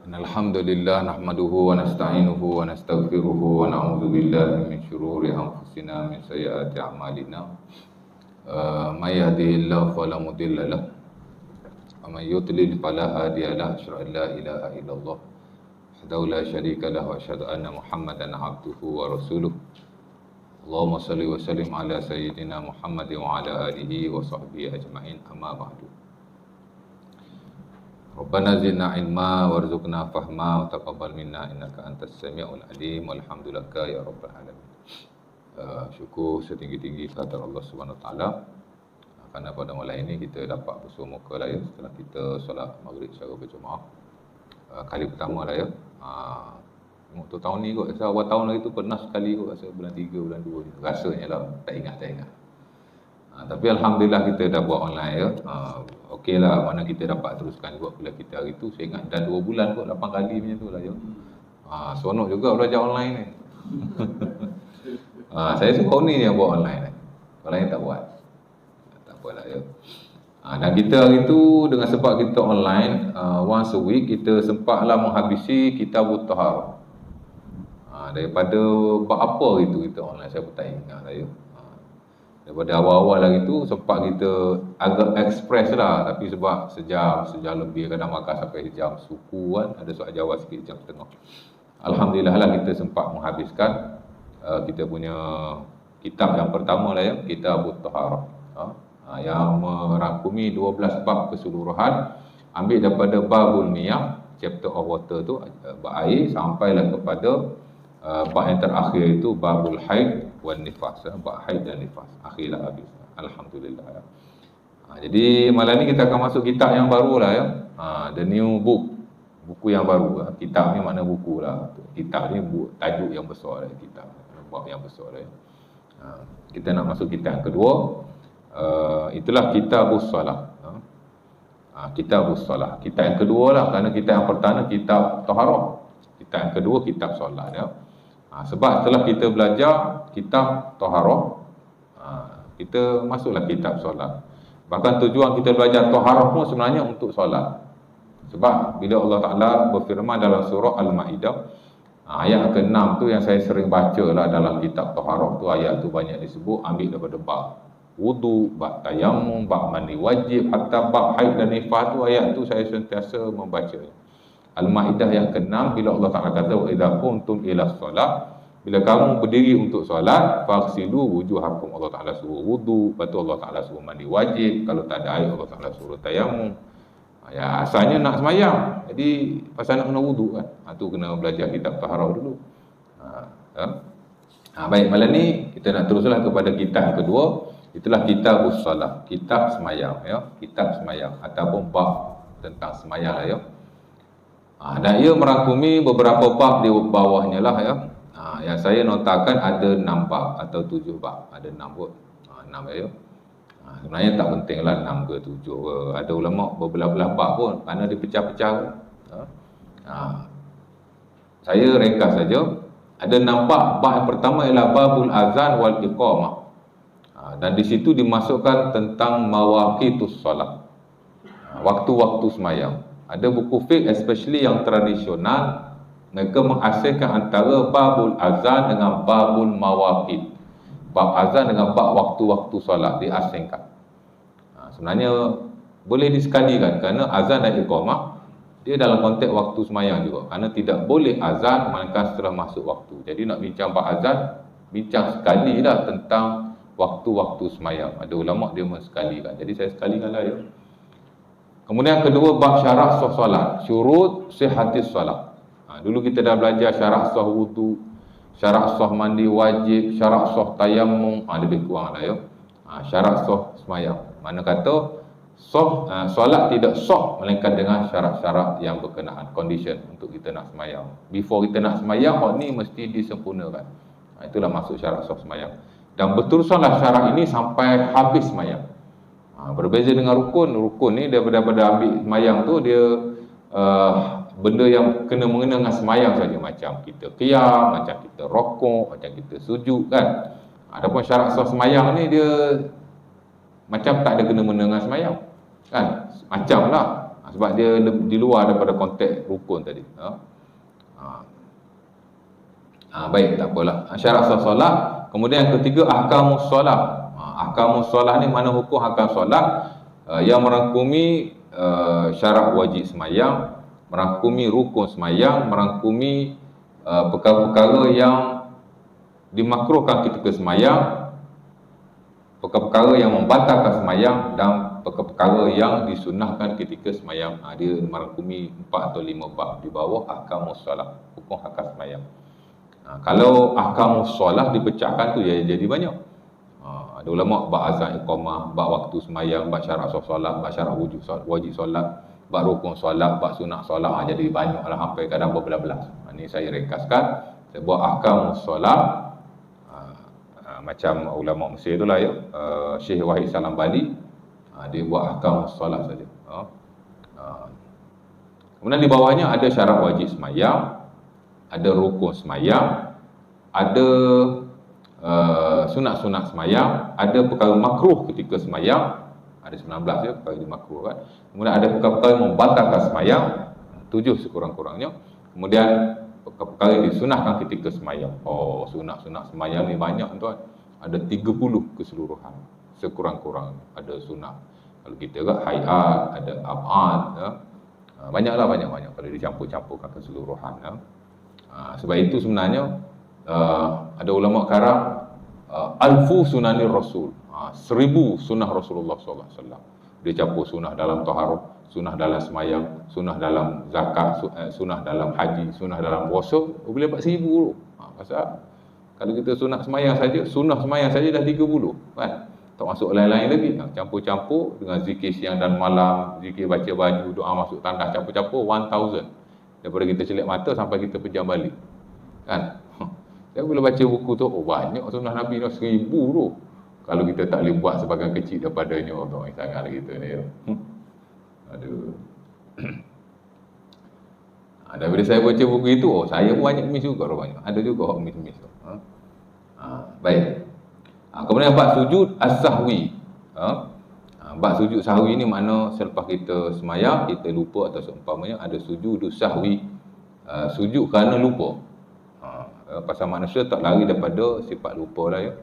Alhamdulillah nahmaduhu wa nasta'inuhu wa nastaghfiruhu wa na'udzu billahi min syururi anfusina min sayyiati a'malina. May yahdihillahu fala mudilla lahu wa may yudlil fala hadiya lahu. Asyhadu an la ilaha illallah wahdahu la syarika lahu wa asyhadu anna Muhammadan abduhu wa rasuluh. Allahumma shalli wa sallim ala sayyidina Muhammadin wa ala alihi wa sahbihi ajma'in. Amma ba'du. Rabbana zidna ilma warzuqna fahma wa taqabbal minna innaka antas samiul alim walhamdulillah ya rabbal alamin. Syukur setinggi-tinggi kehadirat Allah Subhanahu wa taala kerana pada malam ini kita dapat bersua muka lah ya, setelah kita solat maghrib secara berjemaah. Kali pertama lah ya. Untuk tahun ni kot, awal tahun lagi tu pernah sekali kot, rasa bulan 3, bulan 2 gitu. Rasanya lah, tak ingat. Tapi Alhamdulillah kita dah buat online ya. Okey lah, mana kita dapat teruskan buat kuliah kita hari tu. Saya ingat dah 2 bulan kot, 8 kali macam tu lah ya. Seronok juga belajar online ni. Saya seorang ni yang buat online ni. Orang lain tak buat. Tak apalah ya. Dan kita hari tu dengan sebab kita online, once a week kita sempatlah menghabisi Kitabut Taharah. Daripada bab apa hari tu kita online, saya pun tak ingat lah ya. Daripada awal-awal lagi tu sempat kita agak ekspres lah, tapi sebab sejam lebih, kadang makan sampai sejam suku kan, ada soal jawab sikit jam setengah. Alhamdulillah lah kita sempat menghabiskan kita punya kitab yang pertama lah ya, Kitabut Taharah, yang merangkumi 12 bab keseluruhan, ambil daripada babul miyah, chapter of water tu, bab air, sampailah kepada bab yang terakhir itu babul haid wan nifas, bab haid dan nifas. Akhirlah habis. Alhamdulillah ya. Jadi malam ni kita akan masuk kitab yang baru lah ya. The new book. Buku yang baru. Kitab ni makna buku lah. Kitab ni tajuk yang besar lah, kitab. Bab yang besar lah ya. Kita nak masuk kitab yang kedua. Itulah Kitabus Salah. Kitabus Salah. Kitab yang kedua lah, kerana kitab yang pertama kitab Taharah. Kitab yang kedua kitab solat ya. Sebab setelah kita belajar kitab Taharah, kita masuklah kitab solat. Bahkan tujuan kita belajar Taharah pun sebenarnya untuk solat. Sebab bila Allah Ta'ala berfirman dalam surah Al-Ma'idah, ayat ke-6 tu yang saya sering baca lah dalam kitab Taharah tu, ayat tu banyak disebut, ambil daripada bab wudu, bab tayammum, bab mandi wajib, hatta bab haid dan nifas tu, ayat tu saya sentiasa membaca. Al-Ma'idah yang ke-6, bila Allah Ta'ala kata wa idza qumtum ila solat, bila kamu berdiri untuk solat, faghsilu wujuhakum, Allah Ta'ala suruh wudu, lepas tu Allah Ta'ala suruh mandi wajib, kalau tak ada air Allah Ta'ala suruh tayammum. Ya, asalnya nak semayang, jadi pasal nak kena wudu kan, tu kena belajar kitab Taharah dulu. Baik, malam ni kita nak teruslah kepada kitab kedua, itulah Kitabus Salah, kitab semayang ya, kitab semayang ataupun bab tentang semayang lah ya. Dan ia merangkumi beberapa bab di bawahnya lah ya. Yang saya notakan ada 6 bab atau 7 bab. Ada 6 kot. 6 ya. Sebenarnya tak penting lah 6 ke 7 ke. Ada ulama berbelah-belah bab pun, kerana dipecah-pecah. Saya ringkas saja. Ada 6 bab. Bab yang pertama ialah babul azan wal iqamah. Dan di situ dimasukkan tentang mawaqitus solat. Waktu-waktu semayang. Ada buku fiqh, especially yang tradisional, mereka mengasihkan antara babul azan dengan babul mawaqit. Bab azan dengan bab waktu-waktu solat diasingkan. Sebenarnya boleh disekalikan, kerana azan dan iqamah dia dalam konteks waktu semayang juga. Kerana tidak boleh azan melainkan setelah masuk waktu. Jadi nak bincang bab azan, bincang sekali lah tentang waktu-waktu semayang. Ada ulama dia mensekalikan. Jadi saya sekalikan lah ya. Kemudian kedua, bab syarah sah solat, syurut sihatis solat. Dulu kita dah belajar syarah sah wudu, syarah sah mandi wajib, syarah sah tayammum, lebih kurang lah ya. Syarah sah semayang. Mana kata solat tidak sah melainkan dengan syarat-syarat yang berkenaan, condition untuk kita nak semayang. Before kita nak semayang, hak ni mesti disempurnakan. Itulah maksud syarat sah semayang. Dan berterusanlah syarat ini sampai habis semayang. Berbeza dengan rukun. Rukun ni daripada ambil semayang tu, dia benda yang kena mengena dengan semayang saja, macam kita qiyam, macam kita rokok, macam kita sujud kan. Adapun syarat sah semayang ni dia macam tak ada kena mengena dengan semayang kan, macam lah. Sebab dia di luar daripada konteks rukun tadi. Baik, tak apalah. Syarat sah solat. Kemudian yang ketiga, ahkamus solat. Ahkamus solat ni mana hukum ahkam solat yang merangkumi syarat wajib semayang, merangkumi rukun semayang, merangkumi perkara-perkara yang dimakruhkan ketika semayang, perkara-perkara yang membatalkan semayang, dan perkara-perkara yang disunahkan ketika semayang. Dia merangkumi 4 atau 5 bab di bawah ahkamus solat, hukum ahkam semayang. Kalau ahkamus solat dipecahkan tu jadi banyak. Ada ulama bab azan iqamah, bab waktu semayang, bab syarat solat, bab syarat wajib solat, bab rukun solat, bab sunat solat. Jadi banyaklah, hampir kadang berbelas-belas. Ini saya ringkaskan. Saya buat ahkamus solat macam ulama Mesir itulah ya, Syekh Wahid Salam Bali, dia buat ahkamus solat saja. Kemudian di bawahnya ada syarat wajib semayang, ada rukun semayang, ada sunat-sunat semayang, ada perkara makruh ketika semayang, ada 19 ya perkara yang makruh kan. Kemudian ada perkara-perkara yang membatalkan semayang, 7 sekurang-kurangnya. Kemudian perkara yang disunahkan ketika semayang. Sunat-sunat semayang ni banyak tuan. Ada 30 keseluruhan sekurang-kurangnya. Ada sunat. Kalau kita kat hayat, ada ab'ad ya. Banyaklah, banyak kalau dicampur-campurkan keseluruhan ya. Sebab itu sebenarnya ada ulama karang alfu sunanir rasul, 1000 sunnah Rasulullah SAW. Dia campur sunnah dalam taharah, sunnah dalam semayang, sunnah dalam zakat, sunnah dalam haji, sunnah dalam puasa. Boleh dapat 1000 dulu. Pasal kalau kita sunnah semayang saja dah 30 kan. Tak masuk lain-lain lagi. Campur-campur dengan zikir siang dan malam, zikir baca baju, doa masuk tandas, campur-campur 1000. Daripada kita celik mata sampai kita pejam balik kan. Saya bila baca buku tu, banyak sunnah Nabi dah 1000 tu. Kalau kita tak boleh buat sebagian kecil daripadanya, Allah sangatlah kita ni ya. Aduh. Daripada saya baca buku itu, saya pun banyak miss juga rupanya. Ada juga orang miss tu. Baik. Kemudian bab sujud as-sahwi. Bab sujud sahwi ni makna selepas kita semayang, kita lupa atau seumpamanya ada sujud sahwi. Sujud kerana lupa. Pasal manusia tak lari daripada sifat lupa lah ya.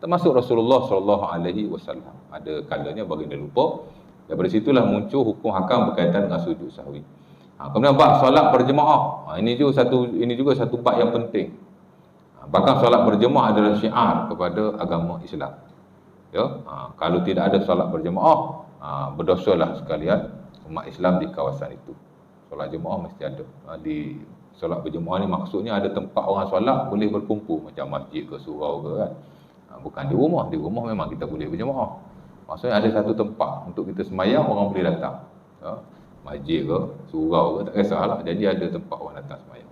Termasuk Rasulullah SAW. Ada kalanya baginda lupa. Daripada situlah muncul hukum hakam berkaitan dengan sujud sahwi. Kemudian bab solat berjemaah. Ini juga satu bab yang penting. Bahkan solat berjemaah adalah syiar kepada agama Islam. Ya, kalau tidak ada solat berjemaah, berdosalah sekalian umat Islam di kawasan itu. Solat jemaah mesti ada. Di solat berjemaah ni maksudnya ada tempat orang solat boleh berkumpul, macam masjid ke surau ke kan. Bukan di rumah. Di rumah memang kita boleh berjemaah. Maksudnya ada satu tempat untuk kita semayang, orang boleh datang. Masjid ke, surau ke, tak kisahlah. Jadi ada tempat orang datang semayang.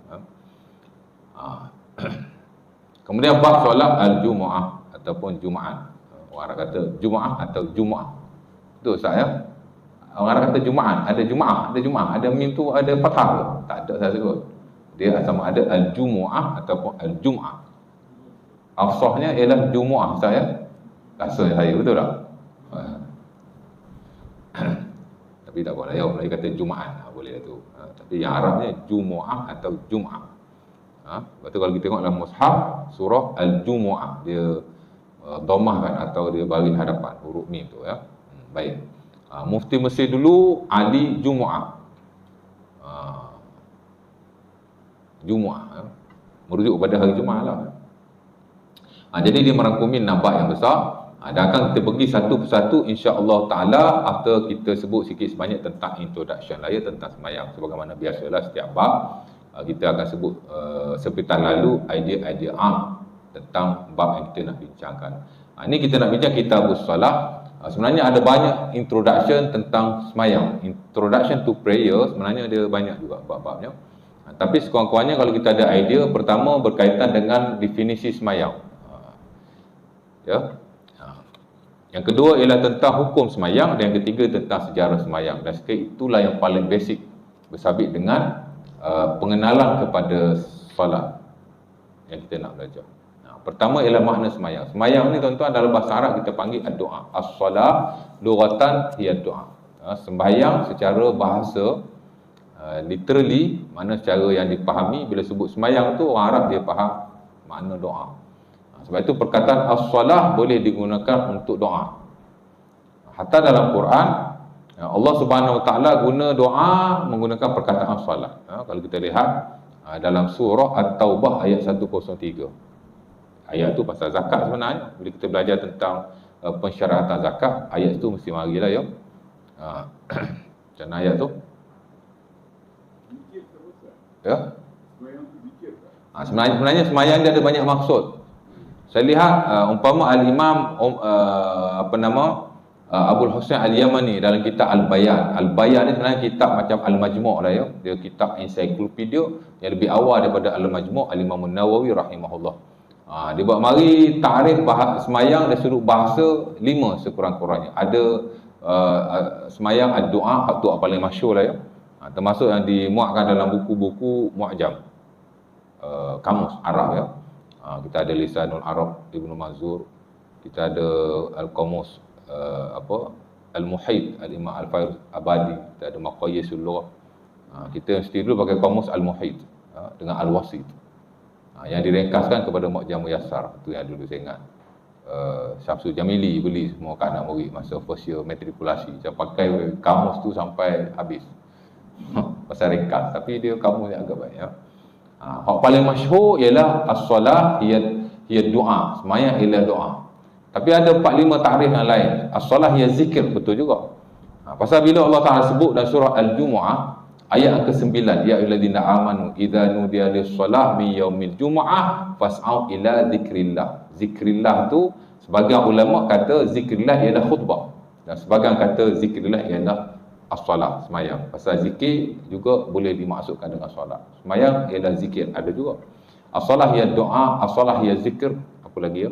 Kemudian bab solat al-Jumu'ah ataupun Jumaat. Orang Arab kata Jumaah atau Jumu'ah. Betul Ustaz ya? Orang Arab kata Jumaat, ada Jumaah, ada mim tu ada fathah ke? Tak ada saya sebut. Dia sama ada al-Jumu'ah ataupun al-Jum'ah. Afsahnya ialah Jumu'ah Ustaz ya? Rasa saya betul tak? Tapi tak boleh ya, boleh kata Jumaat, boleh lah tu. Tapi yang Arabnya Jumu'ah atau Jum'ah. Lepas tu kalau kita tengok dalam mushaf surah Al-Jumu'ah, dia dhammah kan, atau dia baris hadapan huruf mim tu ya. Baik. Mufti Mesir dulu Ali Jumu'ah. Jumu'ah ya. Merujuk pada hari Jumaat lah. Jadi dia merangkumi 6 bab yang besar. Dan akan kita pergi satu persatu insya-Allah taala after kita sebut sikit sebanyak tentang introduction lah ya, tentang sembahyang. Sebagaimana biasalah setiap bab kita akan sebut seperti lalu idea-idea tentang bab yang kita nak bincangkan. Ini kita nak bincang kitabus solat. Sebenarnya ada banyak introduction tentang sembahyang. Introduction to prayer sebenarnya ada banyak juga bab-babnya. Tapi sekurang-kurangnya kalau kita ada idea, pertama berkaitan dengan definisi sembahyang. Ya. Yang kedua ialah tentang hukum sembahyang, dan yang ketiga tentang sejarah sembahyang. Dan sekali itulah yang paling basic bersabit dengan pengenalan kepada solat yang kita nak belajar. Pertama ialah makna sembahyang. Sembahyang ni tuan-tuan dalam bahasa Arab kita panggil ad-doa. As-solat lughatan hiya doa. Sembahyang secara bahasa literally, mana secara yang dipahami, bila sebut sembahyang tu orang Arab dia faham makna doa. Sebab itu perkataan as-salah boleh digunakan untuk doa. Hatta dalam Quran Allah Subhanahu Wa Taala guna doa menggunakan perkataan as-salah. Kalau kita lihat dalam surah At-Taubah ayat 103. Ayat tu pasal zakat sebenarnya. Bila kita belajar tentang pensyariatan zakat, ayat tu mesti marilah ya. Macam mana ayat tu? Ya. Sebenarnya semayang dia ada banyak maksud. Saya lihat umpama al-Imam Abul Husain Al-Yamani dalam kitab Al-Bayan. Al-Bayan ni sebenarnya kitab macam Al-Majmu' lah ya. Dia kitab ensiklopedia yang lebih awal daripada Al-Majmu' Al-Imam An-Nawawi rahimahullah. Dia buat mari takrif semayang dari sudut bahasa 5 sekurang-kurangnya. Ada semayang ad-doa, itu paling masyhur lah ya. Termasuk yang dimuatkan dalam buku-buku mu'jam kamus Arab ya. Kita ada Lisanul Arab Ibnu Manzur, kita ada Al-Qamus Al-Muhit Al-Imam Al-Fairuz Abadi, kita ada Maqayisul Lughah. Kita mesti dulu pakai Qamus Al-Muhit dengan Al-Wasit. Yang diringkaskan kepada Mu'jam Muyassar, itu yang dulu saya ingat. Syamsul Jamili beli semua kat anak murid masa first year matrikulasi. Saya pakai kamus tu sampai habis. Pasal ringkas, tapi dia kamus yang agak baik ya. Yang paling masyhur ialah as-salah hiya doa, sembahyang ialah doa. Tapi ada 4-5 takrif yang lain. As-salah hiya zikir, betul juga. Pasal bila Allah Taala sebut dalam surah Al-Jumu'ah ayat ke-9, ya ayyuhallazina amanu idza nudiya lis-salah min yaumil jumu'ah fas'au ila zikrillah. Zikrillah tu sebagian ulama kata zikrillah ialah khutbah, dan sebagian kata zikrillah ialah as-salat, semayang. Pasal zikir juga boleh dimaksudkan dengan solat. Semayang ialah zikir, ada juga. As-salah ia doa, as-salah ia zikir. Apa lagi ya?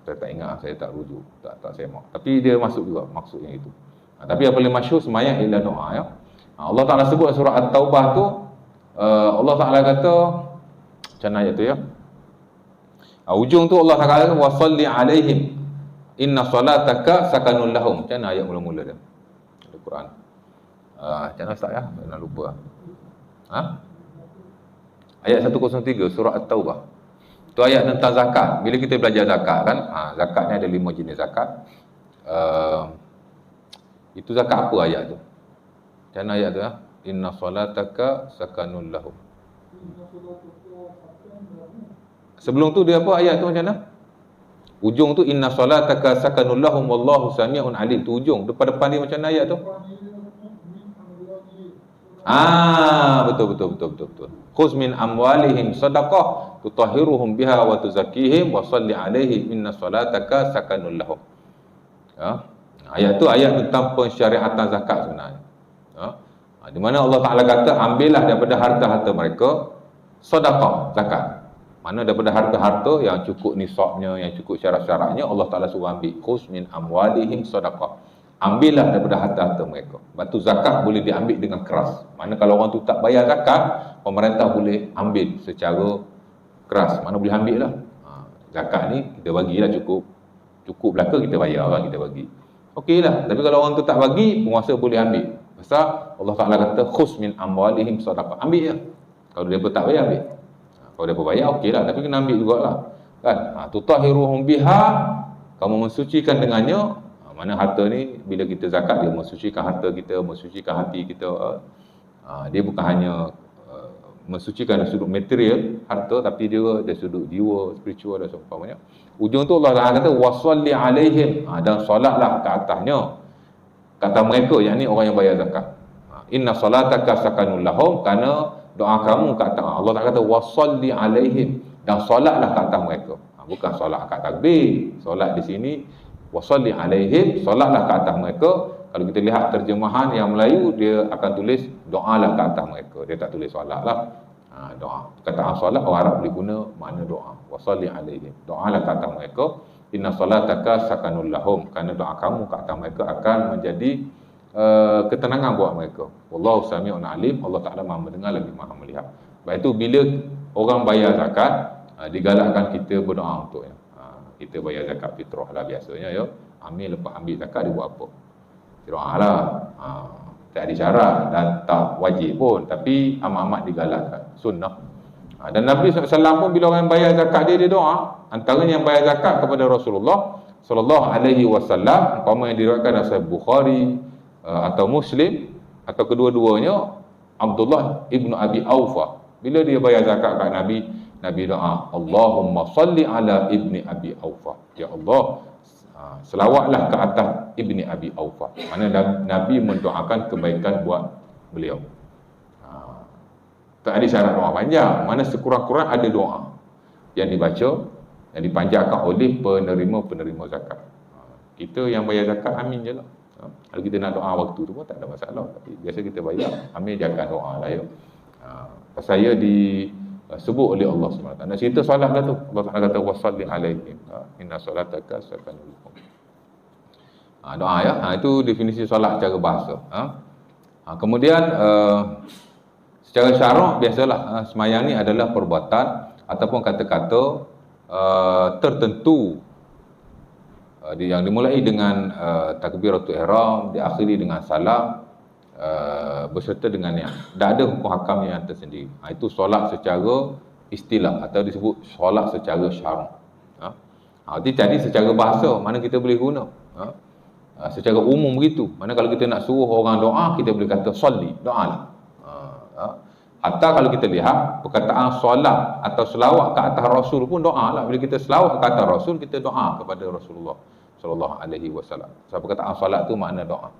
Saya tak ingat, saya tak rujuk, tak semak. Tapi dia masuk juga maksudnya itu. Tapi yang paling masyhur semayang ialah doa ya. Allah Taala sebut surah At-Taubah tu, Allah Taala kata macam ayat tu ya. Ujung tu Allah Taala kata wasalli alaihim inna salataka sakanul lahum. Macam ayat mula-mula dia. Quran. Macam mana Ustaz ya? Saya nak lupa. Ayat 103 surah At-Taubah. Itu ayat tentang zakat. Bila kita belajar zakat kan, zakat ni ada 5 jenis zakat. Itu zakat apa ayat tu? Macam mana ayat tu ya? Inna salataka sakanul lahum. Sebelum tu dia apa ayat tu macam mana? Ujung tu inna salataka sakanul lahum wallahu sami'un alim. Tu ujung. Depan-depan dia macam mana ayat tu? Betul. Khuz min amwalihim sadaqah tutahhiruhum biha wa tuzakkihim wa shalli alaihim inna salataka sakanul lahum. Ayat tu ayat tentang pensyariatan zakat sebenarnya. Di mana Allah Taala kata ambillah daripada harta-harta mereka sedekah zakat. Mana daripada harta-harta yang cukup nisabnya, yang cukup syarat-syaratnya, Allah Taala suruh ambil. Khuz min amwalihim sedekah. Ambillah daripada harta-harta mereka. Batu zakat boleh diambil dengan keras. Mana kalau orang tu tak bayar zakat, pemerintah boleh ambil secara keras. Mana boleh ambil lah. Zakat ni kita bagilah cukup. Cukup belaka kita bayar lah, kita bagi. Okey lah. Tapi kalau orang tu tak bagi, penguasa boleh ambil. Pasal Allah Taala kata khuz min amwalihim sedekah. Ambil je. Kalau dia pun tak bayar, ambil. Kalau dia pun bayar, okey lah. Tapi kena ambil jugalah. Kan? Tutahhiruhum biha, kamu mensucikan dengannya. Mana harta ni, bila kita zakat, dia mensucikan harta kita, mensucikan hati kita. Dia bukan hanya mensucikan dari sudut material, harta, tapi dia dari sudut jiwa, spiritual dan seumpamanya. Ujung tu Allah Taala kata, wasalli alaihim. Dan solatlah ke atasnya. Kata mereka, yang ni orang yang bayar zakat. Inna salataka sakanul lahum, kerana doa kamu kata Allah Taala kata wasalli alaihim, dan solatlah ke atas mereka. Bukan solat kat takbir. Solat di sini wasalli alaihim, solatlah ke atas mereka. Kalau kita lihat terjemahan yang Melayu, dia akan tulis doalah ke atas mereka. Dia tak tulis solat lah. Doa. Kataan solat orang Arab boleh guna makna doa. Wasalli alaihim, doalah ke atas mereka. Inna salataka sakanul lahum, kerana doa kamu ke atas mereka akan menjadi ketenangan buat mereka. Wallahu sami'un alim, Allah Taala Maha mendengar lagi Maha melihat. Sebab itu bila orang bayar zakat, digalakkan kita berdoa untuknya. Kita bayar zakat fitrah lah biasanya ya. Ambil, lepas ambil zakat dia buat apa? kita doa lah. Tak ada syarat dan tak wajib pun, tapi amat-amat digalakkan, sunnah. Dan Nabi SAW pun bila orang bayar zakat dia doa. Antaranya yang bayar zakat kepada Rasulullah sallallahu alaihi wasallam, umpama yang diriwayatkan oleh Sahih Bukhari atau Muslim atau kedua-duanya, Abdullah ibnu Abi Aufa, bila dia bayar zakat kat Nabi, Nabi doa, Allahumma salli ala ibni Abi Aufa, ya Allah, selawatlah ke atas ibni Abi Aufa. Mana Nabi mendoakan kebaikan buat beliau. Tak ada syarat doa panjang, mana sekurang-kurang ada doa yang dibaca, yang dipanjatkan oleh penerima-penerima zakat. Kita yang bayar zakat, amin je lah. Kalau kita nak doa waktu tu pun tak ada masalah, tapi biasa kita bayar, amin jangan doa lah ya. Pasal ia disebut oleh Allah SWT. Nak cerita solat lah tu, Allah Ta'ala kata wasalli alaihim inna solataka sakanun lahum. Doa ya, itu definisi solat secara bahasa. Kemudian secara syarak biasalah semayang ni adalah perbuatan ataupun kata-kata tertentu yang dimulai dengan takbiratul ihram, diakhiri dengan salam, berserta dengan niat. Tak ada hukum hakam yang tersendiri. Itu solat secara istilah atau disebut solat secara syarak. Itu tadi secara bahasa mana kita boleh guna. Secara umum begitu. Mana kalau kita nak suruh orang doa, kita boleh kata solli, doa lah. Hatta kalau kita lihat perkataan solat atau selawat ke atas Rasul pun doa lah. Bila kita selawat ke atas Rasul, kita doa kepada Rasulullah sallallahu alaihi wasallam. Sebab perkataan solat tu makna doa.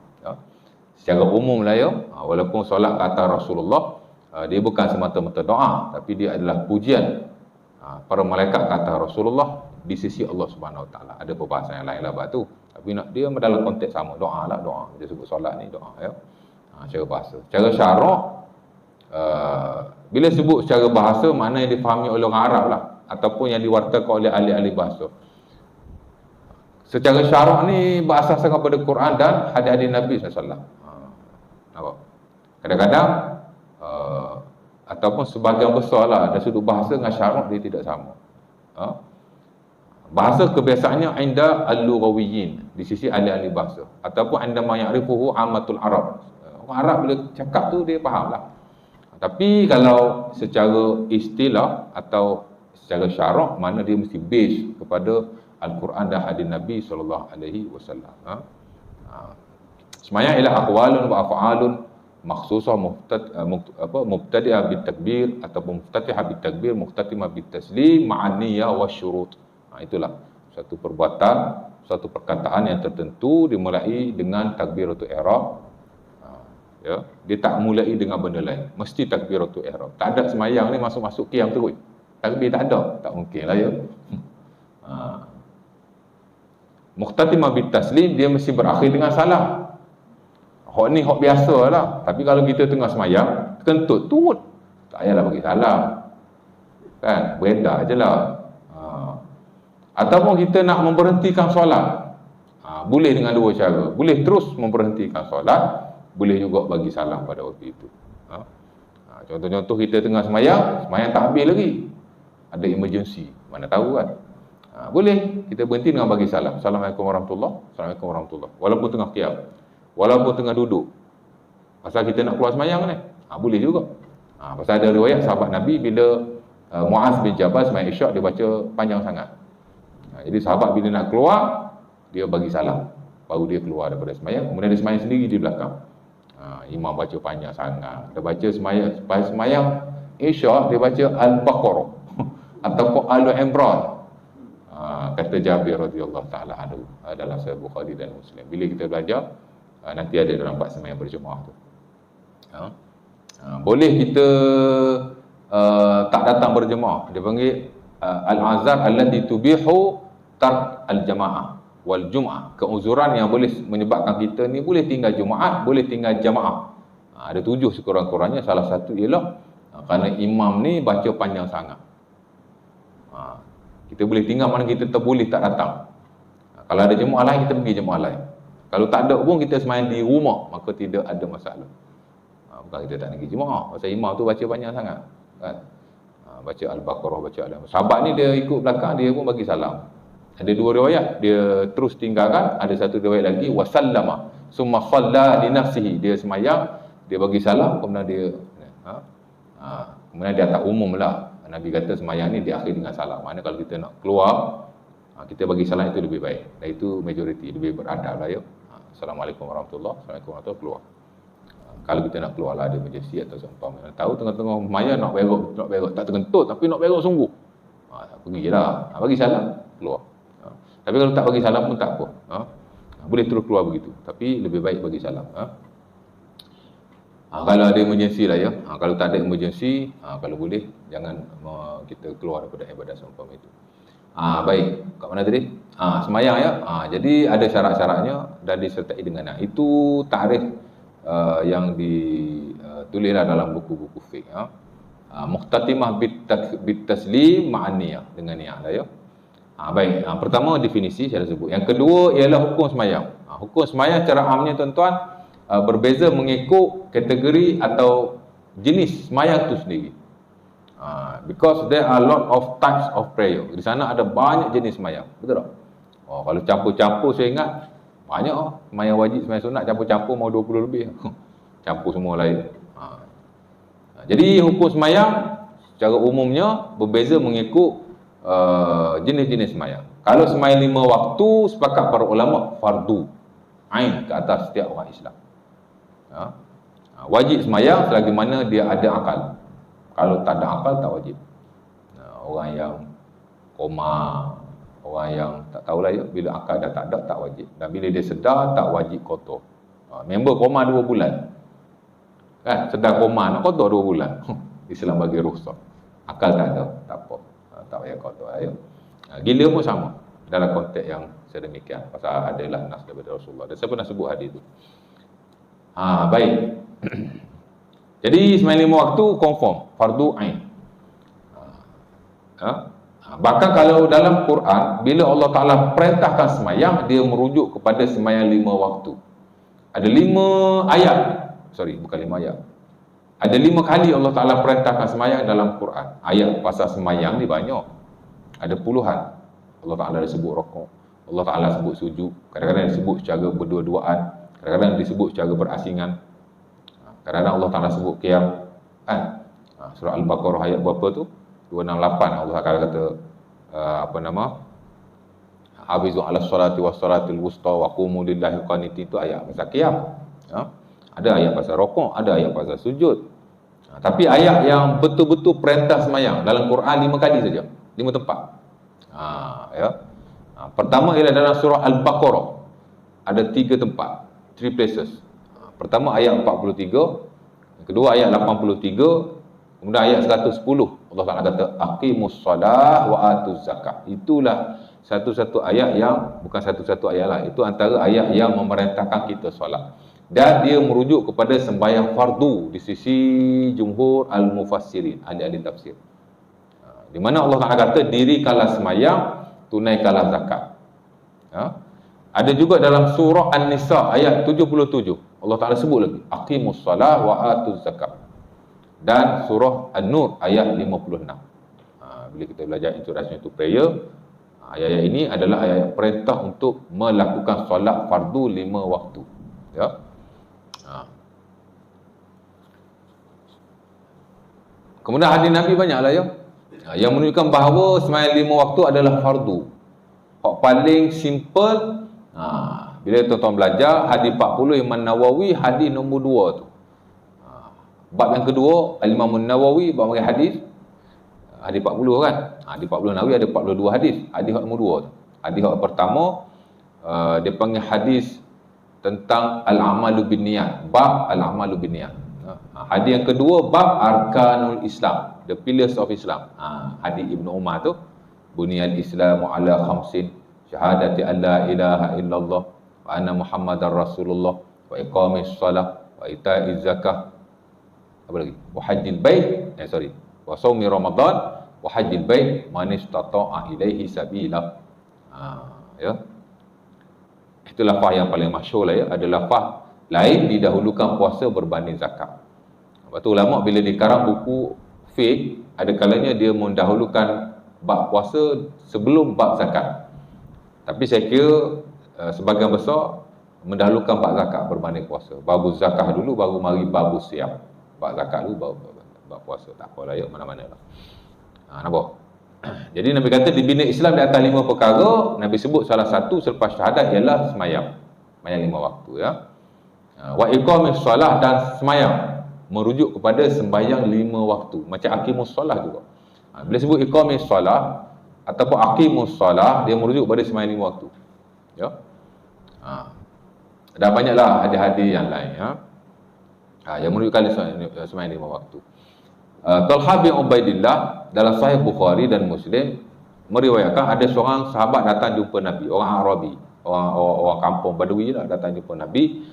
Secara umum lah ya, walaupun solat ke atas Rasulullah, dia bukan semata-mata doa, tapi dia adalah pujian para malaikat ke atas Rasulullah di sisi Allah Subhanahu Wa Taala. Ada perbahasan yang lain lah buat tu, tapi dia dalam konteks sama, doa lah, doa. Dia sebut solat ni doa ya. Secara bahasa. Secara syarak, bila sebut secara bahasa, mana yang difahami oleh orang Arab lah, ataupun yang diwartakan oleh ahli-ahli bahasa. Secara syarak ni berasaskan kepada Quran dan hadis-hadis Nabi SAW. Kadang-kadang ataupun sebahagian besar lah dari sudut bahasa dengan syarak dia tidak sama. Bahasa kebiasaannya inda al-lughawiyyin, di sisi ahli-ahli bahasa, ataupun anda ma ya'rifuhu amatul Arab. Orang Arab bila cakap tu dia faham lah. Tapi kalau secara istilah atau secara syarak, mana dia mesti base kepada Al-Quran dan hadis Nabi SAW. Semayang ialah aqwalun wa af'alun makhsusah mubtadi'ah bitakbir ataupun muftatihah bitakbir mukhtatimah bitaslim ma'an niyah wa syurut. Itulah satu perbuatan, satu perkataan yang tertentu dimulai dengan takbiratul ihram. Ya, dia tak mulai dengan benda lain, mesti takbiratul ihram. Tak ada semayang ni masuk-masuk qiyam terus. Takbir tak ada, tak mungkin lah ya. Mukhtatimah bitaslim, dia mesti berakhir dengan salam. Hak ni hak biasa lah. Tapi kalau kita tengah semayang, kentut turut, tak payahlah bagi salam, kan, beredar je lah. Ataupun kita nak memberhentikan solat, boleh dengan dua cara. Boleh terus memberhentikan solat, boleh juga bagi salam pada waktu itu. Contoh-contoh kita tengah semayang tak habis lagi, ada emergency, mana tahu kan. Boleh kita berhenti dengan bagi salam. Assalamualaikum warahmatullahi, Assalamualaikum warahmatullahi. Walaupun tengah qiyam, walaupun tengah duduk, pasal kita nak keluar semayang ni, boleh juga. Pasal ada riwayat sahabat Nabi bila Muaz bin Jabal semayang isyak, dia baca panjang sangat. Jadi sahabat bila nak keluar, dia bagi salam, baru dia keluar daripada semayang. Kemudian dia semayang sendiri di belakang. Imam baca panjang sangat. Dia baca semayang isyak, dia baca Al-Baqarah ataupun Al-Imran. Kata Jabir radhiyallahu ta'ala anhu dalam Sahih Bukhari dan Muslim. Bila kita belajar, nanti ada dalam bab semayang berjemaah tu. Boleh kita tak datang berjemaah. Dia panggil al-azar allati tubihu tark al-jamaah wal jum'ah. Keuzuran yang boleh menyebabkan kita ni boleh tinggal Jumaat, boleh tinggal jamaah. Ada 7 sekurang-kurangnya. Salah satu ialah kerana imam ni baca panjang sangat. Kita boleh tinggal, mana kita boleh tak datang. Kalau ada jemaah lain, kita pergi jemaah lain. Kalau tak ada pun, kita semayang di rumah, maka tidak ada masalah. Bukan kita tak nak pergi jemaah, pasal imam tu baca panjang sangat, kan? Baca Al-Baqarah, baca Al-Imran. Sahabat ni dia ikut belakang, dia pun bagi salam. Ada 2 riwayat, dia terus tinggalkan. Ada satu riwayat lagi, wasallama, summa shalla li nafsihi, dia semayang, dia bagi salam, kemudian dia kemudian dia tak umum lah. Nabi kata semayang ni diakhiri dengan salam. Mana kalau kita nak keluar, kita bagi salam itu lebih baik. Dan itu majoriti, lebih beradab lah ya. Assalamualaikum warahmatullahi wabarakatuh. Assalamualaikum warahmatullahi wabarakatuh. Keluar. Kalau kita nak keluar lah, ada emergency atau seumpama. Tahu tengah-tengah maya nak berok, tak terkentut tapi nak berok sungguh. Pergilah. Bagi salam, keluar. Tapi kalau tak bagi salam pun tak apa. Boleh terus keluar begitu. Tapi lebih baik bagi salam. Kalau ada emergency lah ya. Kalau tak ada emergency, kalau boleh jangan kita keluar daripada ibadah seumpama itu. Baik. Kat mana tadi? Semayang ya. Jadi ada syarat-syaratnya dan disertai dengan itu tarikh yang ditulislah dalam buku-buku fiqh. Mukhtatimah bitaslim ma'aniyah, dengan niat lah ya. Baik. Pertama definisi saya dah sebut. Yang kedua ialah hukum semayang. Hukum semayang secara amnya tuan-tuan berbeza mengikut kategori atau jenis semayang itu sendiri. Because there are a lot of types of prayer. Di sana ada banyak jenis semayang. Betul tak? Kalau campur-campur saya ingat banyak semayang wajib, semayang sunat campur-campur mau 20 lebih. Campur semua lain. Jadi hukum semayang secara umumnya berbeza mengikut jenis-jenis semayang. Kalau semayang 5 waktu, sepakat para ulama fardu ain ke atas setiap orang Islam. Wajib semayang selagi mana dia ada akal. Kalau tak ada akal tak wajib. Orang yang koma, orang yang tak tahulah ya, bila akal dah tak ada tak wajib. Dan bila dia sedar tak wajib kotor. Member koma 2 bulan. Kan sedar koma nak kotor 2 bulan. Islam bagi rukhsah. Akal tak ada, tak apa. Tak payah kotor ya. Gila pun sama dalam konteks yang sedemikian. Pasal adalah nas daripada Rasulullah. Dan saya pernah sebut hadis itu. Baik. Jadi semayang 5 waktu confirm fardu ain. Bahkan kalau dalam Quran bila Allah Taala perintahkan semayang, dia merujuk kepada semayang 5 waktu. Ada 5 ayat. Bukan 5 ayat. Ada 5 kali Allah Taala perintahkan semayang dalam Quran. Ayat pasal semayang ni banyak. Ada puluhan. Allah Taala disebut rukuk, Allah Taala sebut sujud, kadang-kadang disebut secara berdua-duaan, kadang-kadang disebut secara berasingan. Kadang-kadang Allah Taala sebut qiyam. Kan? Surah Al-Baqarah ayat berapa tu? 268. Allah Taala kata hafizu 'alas salati was salatil wusta wa qumu lillahi qanitin, itu ayat pasal qiyam. Ada ayat pasal rukuk, ada ayat pasal sujud. Tapi ayat yang betul-betul perintah semayang dalam Quran 5 kali saja, 5 tempat. Pertama ialah dalam surah Al-Baqarah. Ada 3 tempat, 3 places. Pertama ayat 43, yang kedua ayat 83, kemudian ayat 110. Allah Taala kata aqimus shalah wa atuz zakat. Itulah satu-satu ayat yang bukan satu-satu ayat lah. Itu antara ayat yang memerintahkan kita solat. Dan dia merujuk kepada sembahyang fardu di sisi jumhur al-mufassirin, ahli-ahli tafsir. Di mana Allah Taala kata dirikanlah sembahyang, tunaikanlah zakat. Ada juga dalam surah An-Nisa ayat 77. Allah Taala sebut lagi aqimus shalah wa atuz zakat. Dan surah An-Nur ayat 56. Bila kita belajar introduction to prayer, ayat-ayat ini adalah ayat perintah untuk melakukan solat fardu 5 waktu. Ya. Kemudian hadis Nabi banyaklah ya, yang menunjukkan bahawa sembahyang 5 waktu adalah fardu. Hak paling simple, bila tuan-tuan belajar hadis 40 Imam Nawawi, hadis nombor 2 tu. Bab yang kedua Imam Nawawi bab bagi hadis 40 kan. Hadis 40 Nawawi ada 42 hadis. Hadis nombor 2 tu. Hadis pertama dia panggil hadis tentang al-amalu binniyat, bab al-amalu binniyat. Hadis yang kedua bab arkanul Islam, the pillars of Islam. Hadis Ibnu Umar tu, buniyal Islamu ala khamsin, syahadati an la ilaha illallah wa anna Muhammadar Rasulullah wa iqamis shalah wa ita'iz zakah. Apa lagi? Wa hajjil bait, wa shaumi ramadan wa hajjil bait man istata'a ilaihi sabila. Ya. Itu lafaz yang paling masyhur lah ya. Ada lafaz lain didahulukan puasa berbanding zakat. Lepas tu ulama bila dikarang buku fiqh, ada kalanya dia mendahulukan bab puasa sebelum bab zakat. Tapi saya kira sebahagian besar mendahulukan bab zakat berbanding puasa. Babu zakah dulu baru mari babu siam. Bab zakat dulu baru bab puasa. Tak apalah, ya mana-mana lah. Nampak? Jadi Nabi kata dibina Islam di atas 5 perkara. Nabi sebut salah satu selepas syahadat ialah semayang. Semayang 5 waktu, ya. Wa iqamis solah dan semayang merujuk kepada sembahyang 5 waktu. Macam aqimus solah juga. Bila sebut iqamis solah ataupun aqimus solah, dia merujuk kepada sembahyang 5 waktu. Ya. Dan banyaklah hadis-hadis yang lain, ya. Yang menunjukkan sembahyang 5 waktu. Talha bin Ubaidillah dalam Sahih Bukhari dan Muslim meriwayatkan ada seorang sahabat datang jumpa Nabi, orang Arabi, orang kampung Badui lah, datang jumpa Nabi.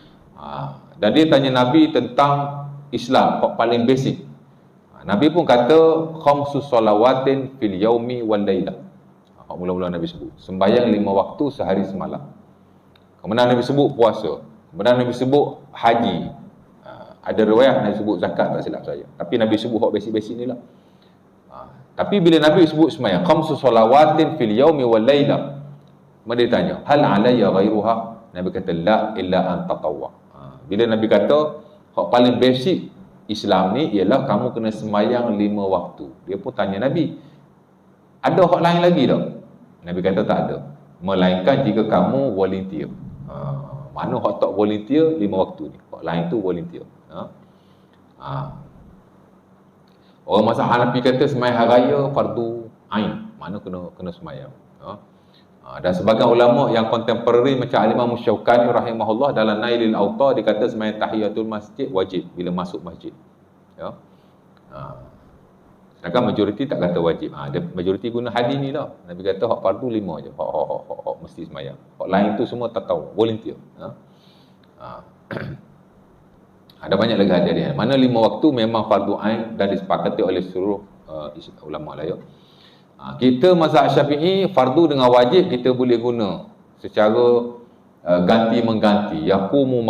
Dan dia tanya Nabi tentang Islam, paling basic. Nabi pun kata khamsus salawatin fil yaumi wal lailah. Mula-mula Nabi sebut sembahyang 5 waktu sehari semalam. Kemudian Nabi sebut puasa. Kemudian Nabi sebut haji. Ada riwayat Nabi sebut zakat, tak silap saya. Tapi Nabi sebut hak basic-basic ni lah. Tapi bila Nabi sebut sembahyang khamsu salawatin fil yaumi wal lailah, dia tanya, hal alayya ghairuha? Nabi kata la illa an tatawwa. Bila Nabi kata hak paling basic Islam ni ialah kamu kena sembahyang 5 waktu. Dia pun tanya Nabi, ada hak lain lagi tak? Nabi kata tak ada, melainkan jika kamu volunteer. Mana hak tak volunteer 5 waktu ni, hak lain tu volunteer. Orang mazhab Hanafi kata sembahyang hari raya fardu ain, mana kena sembahyang. Dan sebagian ulama yang kontemporari macam Al-Imam Syaukani rahimahullah dalam Nailil Awtar, dia kata sembahyang tahiyatul masjid wajib bila masuk masjid. Ya. Sedangkan majoriti tak kata wajib. Majoriti guna hadis ni lah. Nabi kata hak fardu 5 je. Hak mesti sembahyang. Hak lain tu semua tak tahu, volunteer. Ada banyak lagi hadis. Mana 5 waktu memang fardu ain dan disepakati oleh seluruh ulama lah, ya. Kita mazhab Syafi'i fardu dengan wajib kita boleh guna secara ganti mengganti. Yaqumu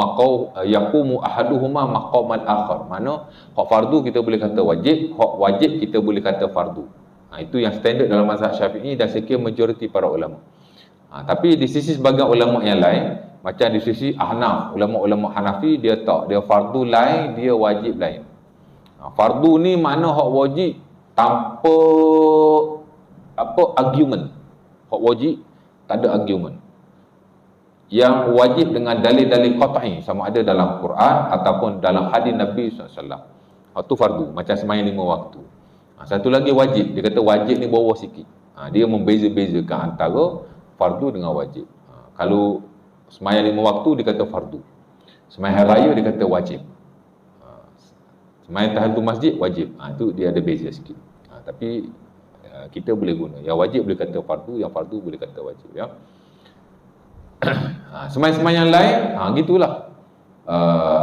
ahaduhuma maqamal akhar. Mana hak fardu kita boleh kata wajib, hak wajib kita boleh kata fardu. Itu yang standard dalam mazhab Syafi'i dan sekiranya majoriti para ulama. Tapi di sisi sebagian ulama yang lain, macam di sisi Ahnaf, ulama-ulama Hanafi, dia tak, dia fardu lain, dia wajib lain. Fardu ni mana hak wajib tanpa argument. Hak wajib tak ada argument. Yang wajib dengan dalil-dalil qat'i, sama ada dalam Quran ataupun dalam hadis Nabi SAW. Hak tu fardu, macam sembahyang 5 waktu. Satu lagi wajib, dia kata wajib ni bawah sikit. Dia membeza-bezakan antara fardu dengan wajib. Kalau sembahyang 5 waktu dia kata fardu, sembahyang hari raya dia kata wajib, sembahyang tahiyatul masjid wajib. Itu dia ada beza sikit. Tapi kita boleh guna yang wajib boleh kata fardu, yang fardu boleh kata wajib, ya. Sembahyang-sembahyang lain gitulah.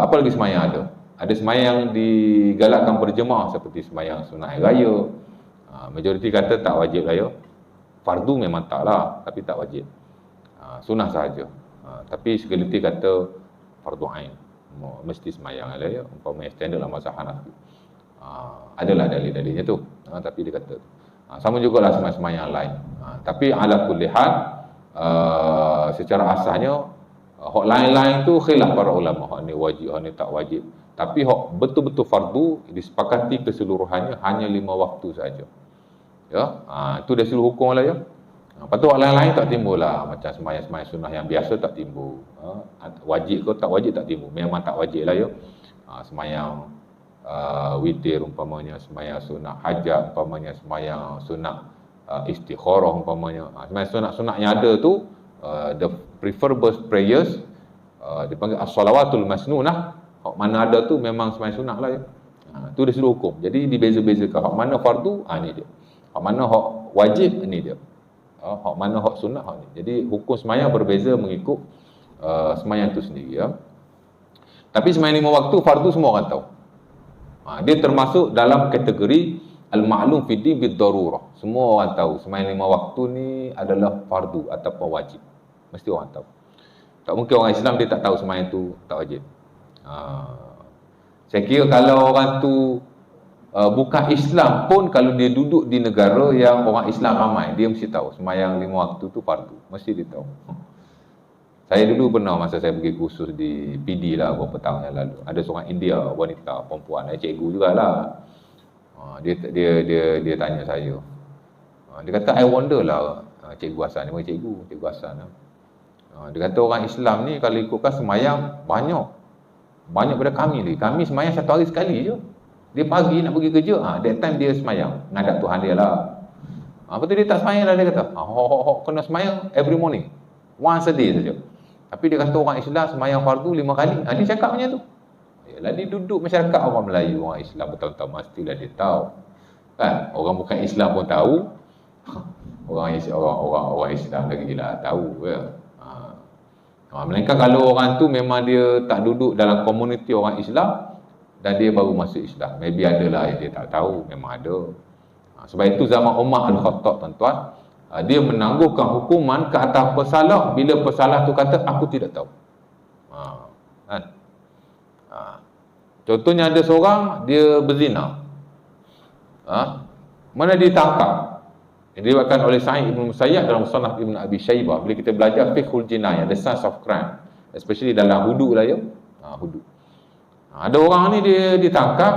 Apa lagi sembahyang ada? Ada sembahyang yang digalakkan berjemaah seperti sembahyang sunat hari raya. Majoriti kata tak wajib lah, ya. Fardu memang tak lah, tapi tak wajib. Sunnah sahaja. Tapi segelintir kata fardu ain, mesti sembahyang lah, ya. Umpamanya standard lah mazhab Hanafi. Adalah dalil-dalilnya tu. Tapi dia kata sama jugalah sembahyang lain. Tapi ala kulli hal, secara asalnya hak lain-lain tu khilaf para ulama, hak ni wajib, hak ni tak wajib. Tapi hak betul-betul fardu disepakati keseluruhannya hanya 5 waktu saja. Ya, itu dari seluruh hukum lah, ya. Lepas tu hak lain-lain tak timbul lah, macam sembahyang sunnah yang biasa tak timbul. Wajib ke tak wajib tak timbul, memang tak wajib lah, ya. Sembahyang witir umpamanya, sembahyang sunat hajat umpamanya, sembahyang sunat istikharah umpamanya. Sembahyang sunat-sunat yang ada tu, the preferable prayers, dipanggil as-salawatul masnunah. Hak mana ada tu memang sembahyang sunat lah, ya. Tu dia seluruh hukum. Jadi dibeza-bezakan hak mana fardu, ni dia. Hak mana hak wajib, ni dia. Hak mana hak sunat, hak ni. Jadi hukum sembahyang berbeza mengikut sembahyang tu sendiri, ya. Tapi sembahyang 5 waktu fardu semua orang tahu. Dia termasuk dalam kategori al-ma'lum fi din bid-darurah. Semua orang tahu sembahyang 5 waktu ni adalah fardu ataupun wajib. Mesti orang tahu. Tak mungkin orang Islam dia tak tahu sembahyang tu tak wajib. Saya kira kalau orang tu bukan Islam pun, kalau dia duduk di negara yang orang Islam ramai, dia mesti tahu sembahyang 5 waktu tu fardu. Mesti dia tahu. Saya dulu pernah masa saya pergi kursus di PD lah beberapa tahun yang lalu. Ada seorang India, wanita, perempuan, cikgu jugalah. Dia tanya saya. Dia kata, I wonder lah, Cikgu Hasan, dia panggil Cikgu Hasan. Dia kata orang Islam ni kalau ikutkan semayang banyak pada kami ni. Kami semayang 1 hari sekali je. Dia pagi nak pergi kerja, that time dia semayang, ngadap Tuhan dia lah. Lepas tu dia tak semayang lah, dia kata, kena semayang every morning, once a day saja. Tapi dia kata orang Islam semayang fardu 5 kali. Dia cakap macam tu. Yalah, dia duduk masyarakat orang Melayu, orang Islam bertahun-tahun, mestilah dia tahu. Kan? Orang bukan Islam pun tahu. Orang Islam lagi lah tahu ya. Melainkan kalau orang tu memang dia tak duduk dalam komuniti orang Islam dan dia baru masuk Islam, maybe ada lah yang dia tak tahu, memang ada. Sebab itu zaman Umar Al-Khattab, tuan-tuan, dia menangguhkan hukuman ke atas pesalah bila pesalah tu kata aku tidak tahu. Kan? Contohnya ada seorang dia berzina, mana ditangkap, diriwayatkan oleh Sa'id Ibn Musayyab dalam Musannaf Ibn Abi Shaybah. Bila kita belajar fiqhul jinayah, the science of crime, especially dalam hudud lah ya, hudud. Ada orang ni dia ditangkap,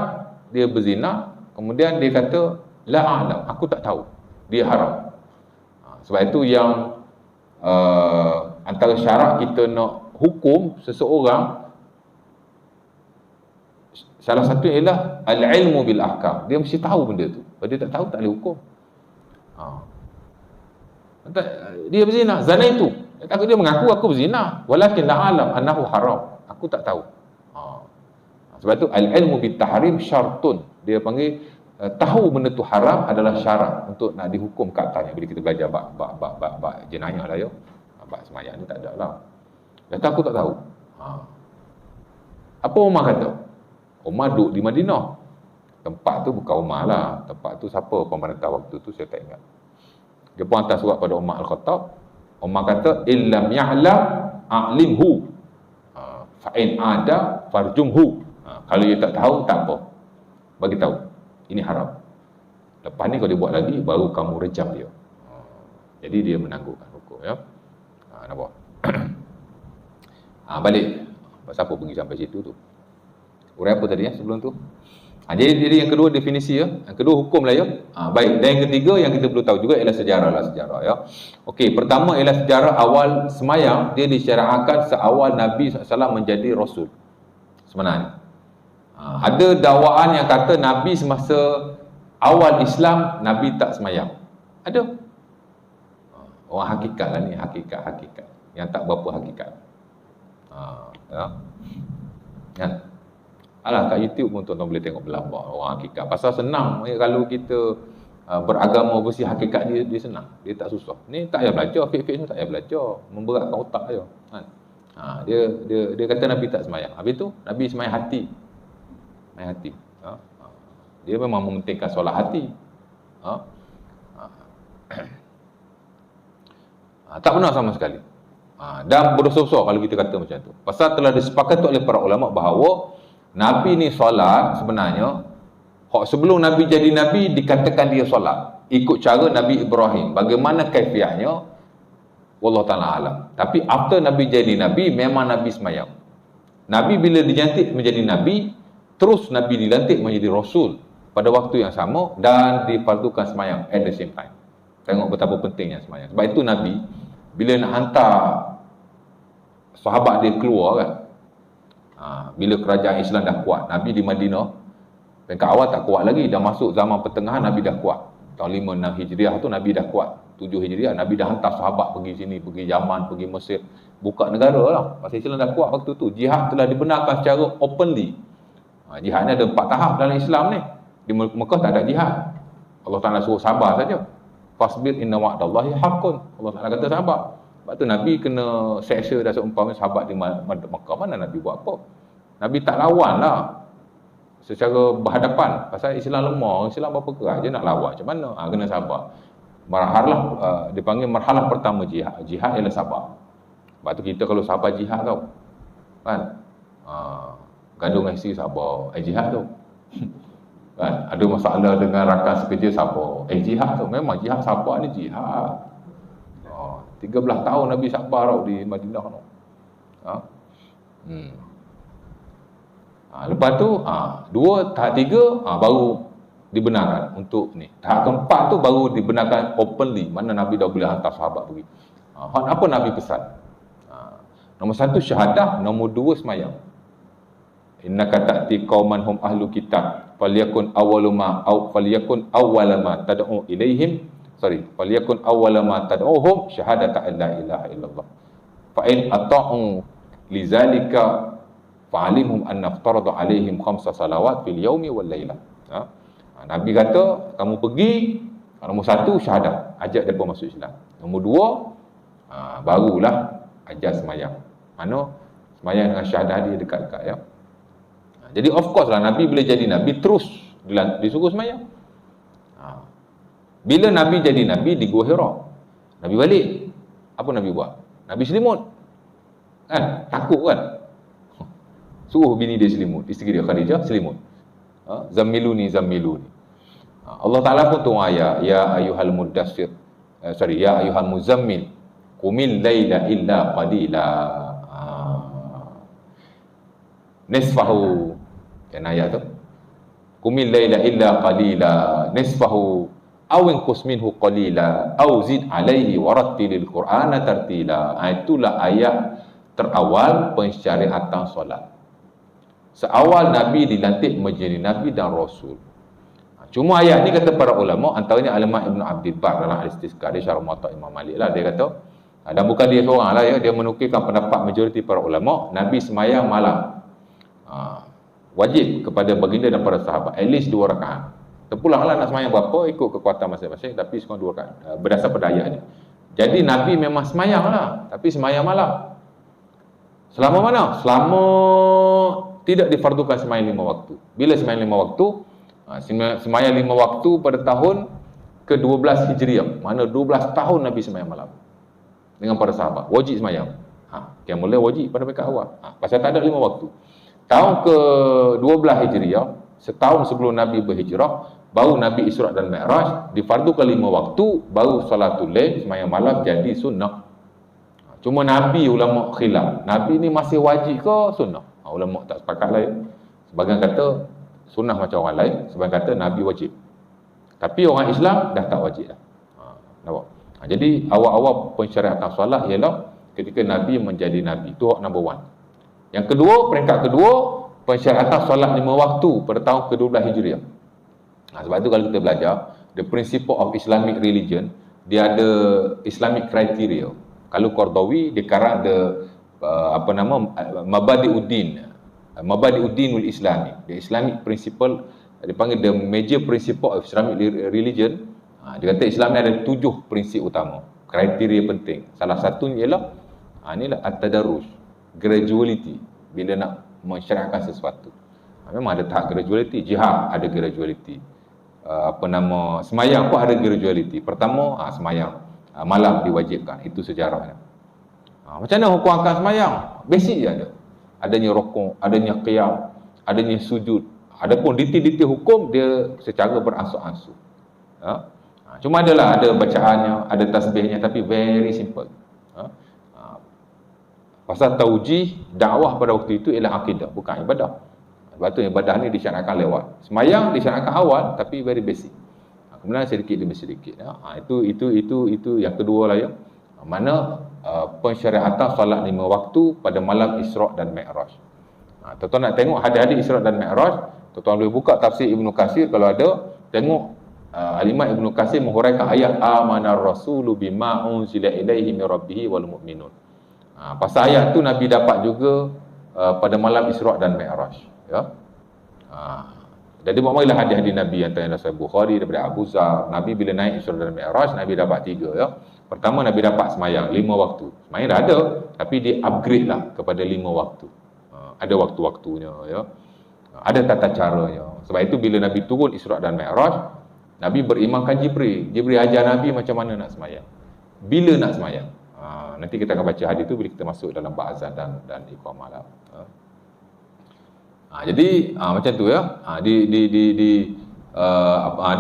dia berzina, kemudian dia kata la a'lam, aku tak tahu, dia haram. Sebab itu yang antara syarat kita nak hukum seseorang, salah satu ialah al-ilmu bil ahkam. Dia mesti tahu benda tu. Kalau dia tak tahu, tak boleh hukum. Dia berzina, zina itu. Dia mengaku aku berzina, walakin la alam annahu haram. Aku tak tahu. Sebab itu al-ilmu bit tahrim syartun. Dia panggil tahu benda tu haram adalah syarat untuk nak dihukum katanya. Bila kita belajar bab jenayah lah ya. Bab semayang ni tak ada lah. Kata aku tak tahu. Apa Umar kata? Umar duduk di Madinah. Tempat tu bukan Umar lah. Tempat tu siapa pemerintah waktu tu saya tak ingat. Dia pun hantar surat pada Umar Al-Khattab. Umar kata illam ya'lam a'limhu, fa'in ada farjumhu. Kalau dia tak tahu, tak apa, bagi tahu ini haram. Lepas ni kalau dia buat lagi, baru kamu rejam dia. Jadi dia menangguhkan hukum ya. Nampak? Balik. Siapa pergi sampai situ tu? Uraian apa tadi ya sebelum tu? Jadi yang kedua definisi ya, yang kedua hukum lah ya. Baik, dan yang ketiga yang kita perlu tahu juga ialah sejarah ya. Okey, pertama ialah sejarah awal semayang. Dia disyariatkan seawal Nabi SAW menjadi Rasul sebenarnya. Ada dakwaan yang kata Nabi semasa awal Islam Nabi tak semayang. Ada. Orang hakikat lah ni, hakikat yang tak berapa hakikat. Ya. Alah, kat YouTube pun tuan-tuan boleh tengok berlambak orang hakikat. Pasal senang kalau kita beragama bersih, hakikat dia senang. Dia tak susah. Ni tak payah belajar, fik-fik ni tak payah belajar, memberatkan otak je. Dia kata Nabi tak semayang. Habis tu Nabi semayang hati. Semayang hati. Dia memang mementingkan solat hati. Tak benar sama sekali. Dan berdosa besar kalau kita kata macam tu. Pasal telah disepakati oleh para ulama bahawa Nabi ni solat sebenarnya, sebelum Nabi jadi Nabi dikatakan dia solat ikut cara Nabi Ibrahim. Bagaimana kaifiahnya wallahu ta'ala alam. Tapi after Nabi jadi Nabi, memang Nabi semayang. Nabi bila dilantik menjadi Nabi, terus Nabi dilantik menjadi Rasul pada waktu yang sama dan difardukan semayang at the same time. Tengok betapa pentingnya semayang. Sebab itu Nabi bila nak hantar sahabat dia keluar kan, bila kerajaan Islam dah kuat, Nabi di Madinah peringkat awal tak kuat lagi, dah masuk zaman pertengahan Nabi dah kuat. Tahun 5, 6 Hijriah tu Nabi dah kuat. 7 Hijriah Nabi dah hantar sahabat pergi sini, pergi Yaman, pergi Mesir, buka negara lah. Pasal Islam dah kuat waktu tu. Jihad telah dibenarkan secara openly. Jihad ni ada 4 tahap dalam Islam ni. Di Mekah tak ada jihad. Allah Ta'ala suruh sabar saja. Fasbir inna wa'dallahi haqqun. Allah Ta'ala kata sabar. Sebab tu Nabi kena seksa dah seumpama sahabat di Mekah. Mana Nabi buat apa? Nabi tak lawan lah secara berhadapan. Pasal Islam lemah, Islam berapa keras je nak lawan. Macam mana? Kena sabar. Marhalah, dipanggil marhalah pertama jihad. Jihad ialah sabar. Sebab tu kita kalau sabar jihad tau, kan? Gaduh dengan isteri sabar, jihad tu. Kan? Ada masalah dengan rakan sekerja sabar, jihad tu. Memang jihad, sabar ni jihad. 13 tahun Nabi sabar tau di Madinah tu. Ha? Lepas tu dua, tahap tiga baru dibenarkan untuk ni. Tahap keempat tu baru dibenarkan openly, mana Nabi dah boleh hantar sahabat pergi. Apa Nabi pesan? Nombor satu syahadah, nombor dua semayang. Innaka ta'ti qauman hum ahlu kitab falyakun awwaluma tad'u ilaihim falyakun awwalama tad'uhum syahadata an la ilaha illallah fa in ata'u lizalika fa'alimhum anna aftarada alaihim khamsa salawat fil yaumi wal lailah. Nabi kata kamu pergi, nombor satu syahadah, ajak mereka masuk Islam. Nombor dua barulah ajar semayang. Mana semayang dengan syahadah dia dekat-dekat ya. Jadi of course lah Nabi bila jadi Nabi terus disuruh semayang. Bila Nabi jadi Nabi di Gua Hira, Nabi balik, apa Nabi buat? Nabi selimut kan, takut kan, suruh bini dia selimut, isteri dia Khadijah selimut. Zammiluni Allah Ta'ala pun turun ayat, ya ayyuhal mudassir ya ayyuhal muzammil qumil laila illa qalila nisfahu, kan ayat tu, qumil laila illa qalila nisfahu aw inqus minhu qalila aw zid alaihi warattilil qur'ana tartila. Itulah ayat terawal pensyariatan solat. Seawal Nabi dilantik menjadi Nabi dan Rasul. Cuma ayat ni kata para ulama, antaranya Al-Imam Ibn Abdul Bar dalam Al-Istizkar, dia syarah Muwatta Imam Malik lah, dia kata, dan bukan dia seorang lah ya, dia menukilkan pendapat majoriti para ulama, Nabi semayang malam wajib kepada baginda dan para sahabat, at least 2 rakaat. Terpulanglah nak semayang berapa, ikut kekuatan masing-masing, tapi sekurang 2 rakaat, berdasar pada ayat ni. Jadi Nabi memang semayang lah, tapi semayang malam. Selama mana? Selama tidak difardukan semayang 5 waktu. Bila semayang 5 waktu? Semayang 5 waktu pada tahun ke-12 Hijriah. Mana 12 tahun Nabi semayang malam dengan para sahabat. Wajib semayang. Yang mula wajib pada mereka awal. Pasal tak ada 5 waktu. Tahun ke-12 Hijriah, setahun sebelum Nabi berhijrah, baru Nabi Isra' dan Mi'raj, difardukan 5 waktu, baru salatul lail, semayang malam jadi sunnah. Cuma Nabi, ulama khilaf, Nabi ni masih wajib ke sunnah? Ulama tak sepakat lah ya. Sebagian kata sunnah macam orang lain, sebagian kata Nabi wajib. Tapi orang Islam dah tak wajib dah. Nampak? Jadi awal-awal pensyariatan solat ialah ketika Nabi menjadi Nabi. Itu number 1. Yang kedua, peringkat kedua, pensyariatan solat 5 waktu pada tahun ke-12 Hijriah. Sebab itu kalau kita belajar the principle of Islamic religion, dia ada Islamic criteria. Kalau Qardawi dia karang ada Mabadi'uddinul Islami, the Islamic principle, dia panggil the major principle of Islamic religion. Dia kata Islam ni ada 7 prinsip utama, kriteria penting. Salah satunya ialah inilah at-tadarruj, graduality. Bila nak mensyariatkan sesuatu, memang ada tahap graduality. Jihad ada graduality, semayang pun ada graduality. Pertama semayang malam diwajibkan, itu sejarahnya. Macam mana hukum akan semayang? Basic je ada. Adanya rukuk, adanya qiyam, adanya sujud. Adapun detail-detail hukum dia secara beransur-ansur. Cuma ada bacaannya, ada tasbihnya, tapi very simple. Pasal taujih, dakwah pada waktu itu ialah akidah, bukan ibadah. Sebab tu ibadah ni disyaratkan lewat. Semayang disyaratkan awal, tapi very basic. Kemudian sedikit demi sedikit. Itu yang kedua lah ya. Mana pensyariatan solat 5 waktu pada malam Isra' dan Mi'raj. Tuan-tuan nak tengok hadis-hadis Isra' dan Mi'raj, tuan-tuan boleh buka tafsir Ibnu Katsir kalau ada, tengok Al-Imam Ibnu Katsir menghuraikan ayat amanar rasulu bima unzila ilaihi min rabbih wal mu'minun. Pasal ayat tu Nabi dapat juga pada malam Isra' dan Mi'raj ya. Jadi maknanya hadis-hadis Nabi yang dalam Sahih Bukhari daripada Abu Zar, Nabi bila naik Isra' dan Mi'raj, Nabi dapat 3 ya. Pertama Nabi dapat semayang 5 waktu. Semayang dah ada, tapi dia upgrade lah kepada 5 waktu. Ada waktu-waktunya ya. Ada tata caranya. Sebab itu bila Nabi turun Isra' dan Mi'raj, Nabi berimankan Jibril. Jibril ajar Nabi macam mana nak semayang, bila nak semayang. Nanti kita akan baca hadis tu bila kita masuk dalam bab azan dan iqamah lah. Jadi macam tu ya.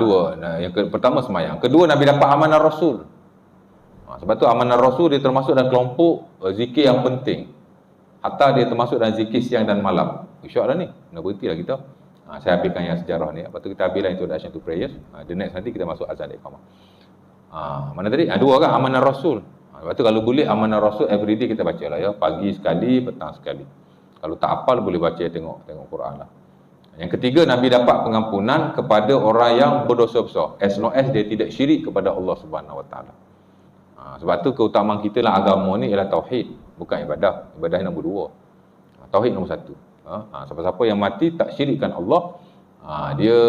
Dua. Yang pertama semayang. Kedua Nabi dapat amanah Rasul. Sebab tu amanah Rasul dia termasuk dalam kelompok zikir yang penting. Hatta dia termasuk dalam zikir siang dan malam. Syok dah ni. Nak berhentilah kita. Saya habiskan yang sejarah ni. Lepas tu kita habislah introduction to prayers. The next nanti kita masuk azan iqamah. Mana tadi? Dua kan amanah Rasul. Lepas tu kalau boleh amanah Rasul everyday kita baca lah ya. Pagi sekali, petang sekali. Kalau tak hafal boleh baca tengok Quran lah. Yang ketiga, Nabi dapat pengampunan kepada orang yang berdosa besar. As long as dia tidak syirik kepada Allah Subhanahu Wa Taala. Sebab tu keutamaan kita lah agama ni ialah tauhid, bukan ibadah. Ibadah nombor dua. Tauhid nombor satu. Siapa-siapa yang mati tak syirikkan Allah, dia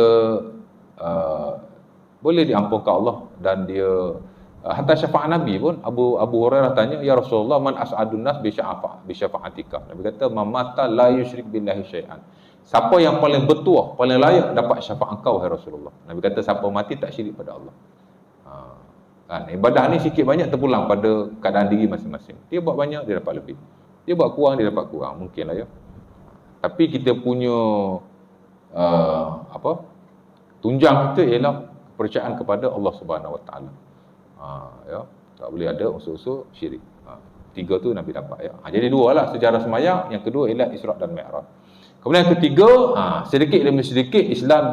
boleh diampunkan Allah dan dia hatta syafaat Nabi pun Abu Hurairah tanya, ya Rasulullah, man as'adun nas bi syafa'atika. Nabi kata, mamata la yusyrik billahi syai'an. Siapa yang paling bertuah, paling layak dapat syafaat engkau, hai Rasulullah. Nabi kata, siapa mati tak syirik pada Allah. Kan, ibadah ni sikit banyak terpulang pada keadaan diri masing-masing. Dia buat banyak, dia dapat lebih. Dia buat kurang, dia dapat kurang. Mungkinlah ya. Tapi kita punya tunjang kita ialah kepercayaan kepada Allah Subhanahu Wa Taala. Ya, tak boleh ada unsur-unsur syirik. Tiga tu Nabi dapat ya. Jadi dua lah sejarah semayang, yang kedua ialah Isra' dan Mi'raj. Kemudian yang ketiga, sedikit demi sedikit Islam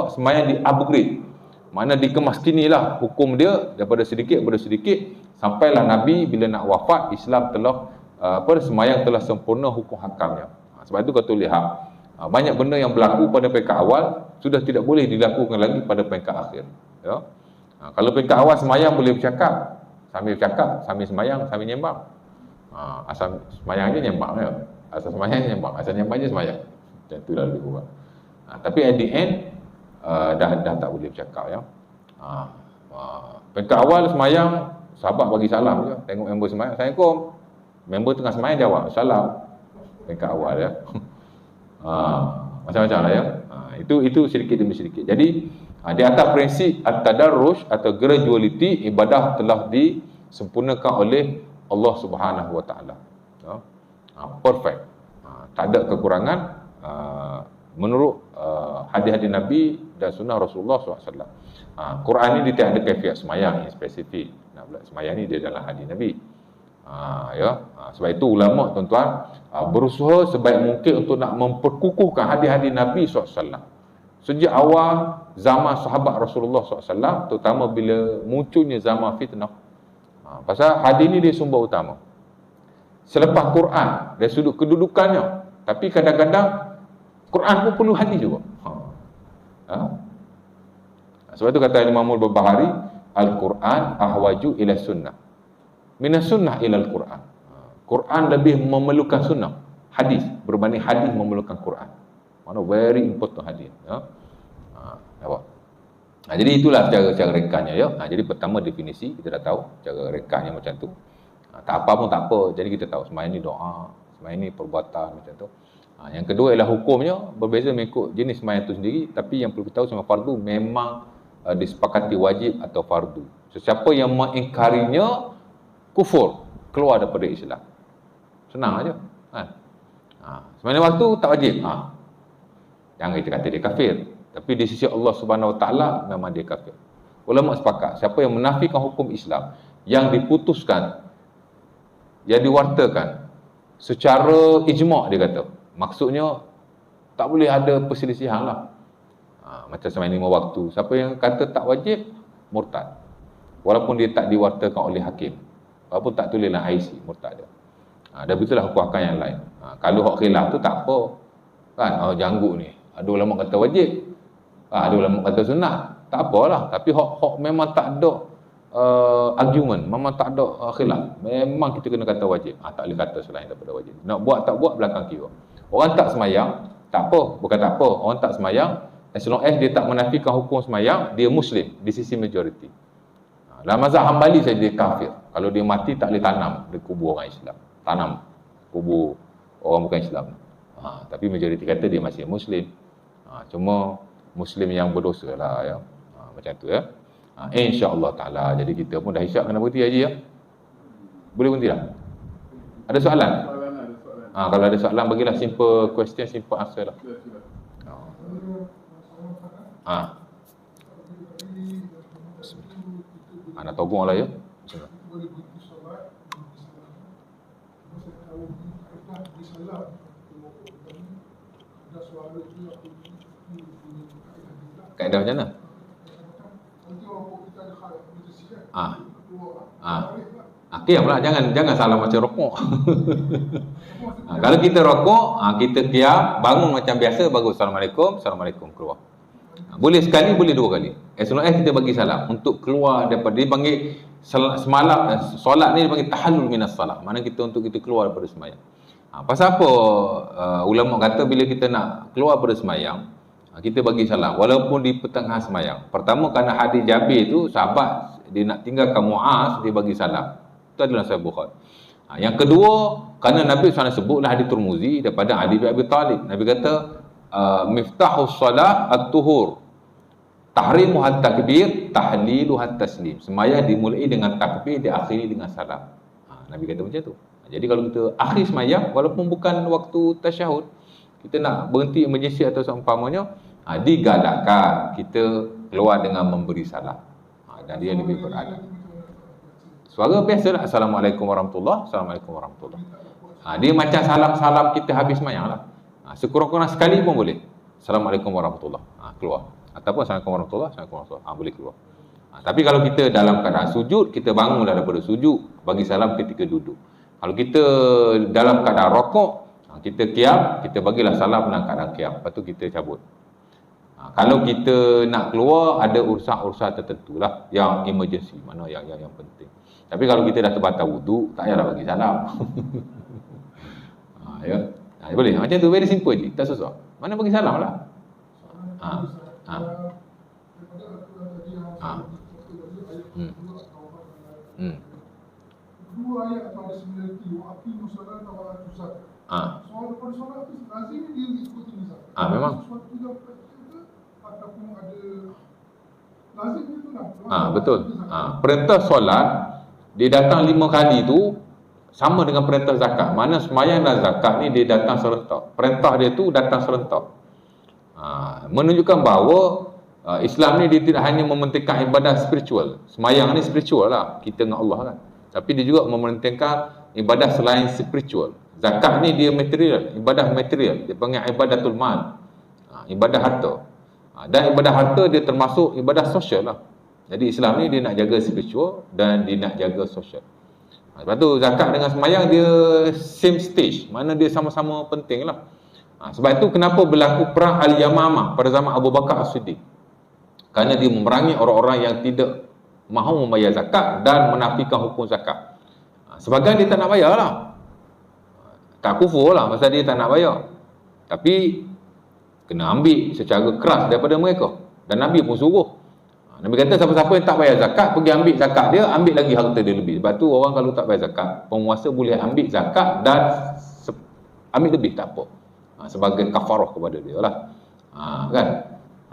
semayang di upgrade. Mana dikemaskinilah hukum dia daripada sedikit kepada sedikit sampailah Nabi bila nak wafat, Islam telah semayang telah sempurna hukum hakamnya. Sebab itu kata lihat banyak benda yang berlaku pada peringkat awal sudah tidak boleh dilakukan lagi pada peringkat akhir ya. Kalau peringkat awal semayang boleh bercakap, sambil semayang, sambil nyembang. Asal semayang je nyembang ya. Asal semayang nyembang, asal nyembang je semayang. Macam itulah lebih kurang. Tapi at the end dah tak boleh bercakap ya. Peringkat awal semayang, sahabat bagi salam je. Tengok member semayang, Assalamualaikum. Member tengah semayang jawab, salam. Peringkat awal ya. Macam-macam lah ya. Itu sedikit demi sedikit. Jadi di atas prinsip at-tadarruj atau graduality, ibadah telah disempurnakan oleh Allah Subhanahu Wa Taala. Perfect. Tak ada kekurangan menurut hadis-hadis Nabi dan sunnah Rasulullah SAW. Quran ni dia tidak ada kaifiat semayang yang spesifik. Nak pula semayang ni dia dalam hadis Nabi. Sebab itu ulama tuan-tuan berusaha sebaik mungkin untuk nak memperkukuhkan hadis-hadis Nabi SAW. Sejak awal zaman sahabat Rasulullah SAW, terutama bila munculnya zaman fitnah. Pasal hadis ni dia sumber utama. Selepas Quran, dari sudut kedudukannya. Tapi kadang-kadang Quran pun perlu hadis juga. Sebab itu kata Imam Al-Barbahari, Al-Quran ahwaju ila sunnah. Minas sunnah ila Al-Quran. Quran lebih memerlukan sunnah. Hadis berbanding hadis memerlukan Quran. Mana very important hadis. Jadi itulah cara rekannya ya. Jadi pertama definisi kita dah tahu cara rekannya macam tu. Tak apa pun tak apa. Jadi kita tahu sembahyang ni doa, sembahyang ni perbuatan macam tu. Yang kedua ialah hukumnya berbeza mengikut jenis sembahyang itu sendiri, tapi yang perlu kita tahu sembahyang fardu memang disepakati wajib atau fardu. Sesiapa yang mengingkarinya kufur, keluar daripada Islam. Senang aja kan. Sembahyang waktu tak wajib. Jangan kita kata dia kafir. Tapi di sisi Allah Subhanahu Wa Taala memang dia kafir. Ulama sepakat, siapa yang menafikan hukum Islam yang diputuskan, yang diwartakan secara ijma' dia kata. Maksudnya tak boleh ada perselisihan lah. Macam sembahyang 5 waktu. Siapa yang kata tak wajib, murtad. Walaupun dia tak diwartakan oleh hakim. Walaupun tak tulis dalam IC, murtad dia. Dan begitulah hukum hakam yang lain. Kalau hak khilaf tu tak apa. Kan, janggut ni. Ada ulama kata wajib. Ada ulama kata sunat. Tak apalah. Tapi hak memang tak ada argument. Memang tak ada khilaf. Memang kita kena kata wajib. Tak boleh kata selain daripada wajib. Nak buat tak buat belakang kira. Orang tak semayang, tak apa. Bukan tak apa. Orang tak semayang, as long as dia tak menafikan hukum semayang, dia Muslim di sisi majoriti. Dalam mazhab Hambali saja dia kafir. Kalau dia mati tak boleh tanam di kubur orang Islam. Tanam kubur orang bukan Islam. Tapi majoriti kata dia masih Muslim. Cuma Muslim yang berdosa lah ya. Macam tu ya. InsyaAllah ta'ala. Jadi kita pun dah isyak kena berhenti haji ya. Boleh berhenti tak? Ada soalan? Kalau ada soalan bagilah simple question, simple answer lah. Nak togong lah ya. Bismillah. Kaedah macam mana? Kiamlah, jangan salah macam rokok. Kalau kita rokok, kita kiam, bangun macam biasa, bagus, Assalamualaikum, Assalamualaikum, keluar. Boleh sekali, boleh dua kali. As long as kita bagi salam untuk keluar daripada, dia panggil semalam solat ni dia panggil tahallul minas salat. Mana kita untuk kita keluar daripada sembahyang. Pasal apa ulama kata bila kita nak keluar daripada sembahyang, kita bagi salam walaupun di pertengahan sembahyang. Pertama kerana hadis Jabir tu sahabat dia nak tinggalkan Muaz, dia bagi salam. Itu adalah Sahih Bukhari. Yang kedua, kerana Nabi SAW sebutlah hadis Tirmizi daripada Ali bin Abi Talib. Nabi kata miftahus salat at-tuhur. Tahrimu at-takbir, tahlilu at-taslim. Sembahyang dimulai dengan takbir, diakhiri dengan salam. Nabi kata macam tu. Jadi kalau kita akhir sembahyang walaupun bukan waktu tasyahud, kita nak berhenti emergency atau seumpamanya, digalakkan kita keluar dengan memberi salam. Dan dia lebih beradab. Suara biasalah, Assalamualaikum warahmatullahi, Assalamualaikum warahmatullahi. Dia macam salam-salam kita habis sembahyang lah. Sekurang-kurang sekali pun boleh. Assalamualaikum warahmatullahi. Keluar. Ataupun Assalamualaikum warahmatullahi, Assalamualaikum warahmatullahi. Boleh keluar. Tapi kalau kita dalam keadaan sujud, kita bangunlah daripada sujud, bagi salam ketika duduk. Kalau kita dalam keadaan rokok, kita kiam, kita bagilah salam dalam keadaan kiam. Lepas tu kita cabut. Kalau kita nak keluar, ada urusan-urusan tertentu lah yang emergency, mana yang penting. Tapi kalau kita dah terbatal wuduk, tak payahlah bagi salam. Ya. Boleh. Macam tu, very simple je. Tak susah. Mana bagi salam lah. Dua ayat pada 90 api musalah wa tusat. Soal pada solat tu lazim dia ikuti nizam. Memang. Sesuatu yang ataupun ada lazim itu lah. Betul. Perintah solat dia datang 5 kali tu sama dengan perintah zakat. Mana sembahyang dan zakat ni dia datang serentak. Perintah dia tu datang serentak. Menunjukkan bahawa Islam ni dia tidak hanya mementingkan ibadah spiritual. Sembahyang ni spiritual lah, kita dengan Allah kan. Tapi dia juga mementingkan ibadah selain spiritual. Zakat ni dia material, ibadah material. Dia panggil ibadatul mal, ibadah harta. Dan ibadah harta dia termasuk ibadah sosial lah. Jadi Islam ni dia nak jaga spiritual dan dia nak jaga sosial. Lepas tu zakat dengan sembahyang dia same stage, mana dia sama-sama penting lah. Sebab itu kenapa berlaku perang Al-Yamamah pada zaman Abu Bakar As-Siddiq. Kerana dia memerangi orang-orang yang tidak mahu membayar zakat dan menafikan hukum zakat. Sebagian dia tak nak bayar lah. Tak kufur lah pasal dia tak nak bayar. Tapi kena ambil secara keras daripada mereka. Dan Nabi pun suruh. Nabi kata siapa-siapa yang tak bayar zakat, pergi ambil zakat dia, ambil lagi harta dia lebih. Sebab tu orang kalau tak bayar zakat, penguasa boleh ambil zakat dan ambil lebih, tak apa. Sebagai kafarah kepada dia lah. Kan?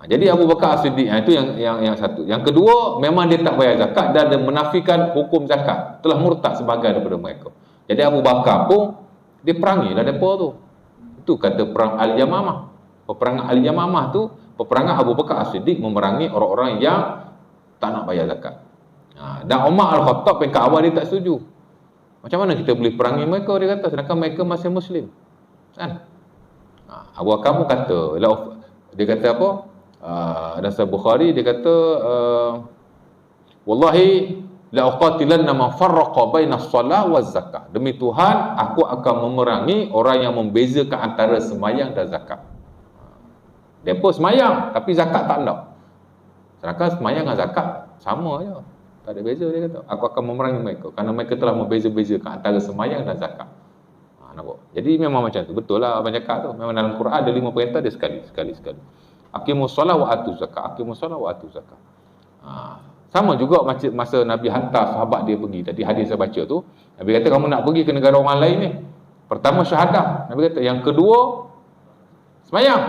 Jadi Abu Bakar As-Siddiq itu yang satu. Yang kedua, memang dia tak bayar zakat dan dia menafikan hukum zakat. Telah murtad sebagai daripada mereka. Jadi Abu Bakar pun dia perangilah depa tu. Itu kata perang Al-Yamamah. Peperangan Al-Yamamah tu, peperangan Abu Bakar As-Siddiq memerangi orang-orang yang tak nak bayar zakat. Dan Umar Al-Khattab yang ke awal dia tak setuju. Macam mana kita boleh perangi mereka, dia kata, sedangkan mereka masih Muslim. Kan? Abu Bakar pun kata, dia kata apa? Dasar Bukhari dia kata wallahi la uqatilanna man farraqa baina as-salah wa zakat. Demi Tuhan aku akan memerangi orang yang membezakan antara sembahyang dan zakat. Depa sembahyang tapi zakat tak nak. Sedangkan sembahyang dengan zakat sama je. Tak ada beza, dia kata. Aku akan memerangi mereka kerana mereka telah membeza-bezakan antara sembahyang dan zakat. Nampak? Jadi memang macam tu. Betul lah abang cakap tu. Memang dalam Quran ada 5 perintah dia sekali. Aqimus solat wa atuz zakat. Aqimus solat wa atuz zakat. Sama juga masa Nabi hantar sahabat dia pergi. Tadi hadis saya baca tu, Nabi kata kamu nak pergi ke negara orang lain ni. Pertama syahadah. Nabi kata yang kedua sembahyang.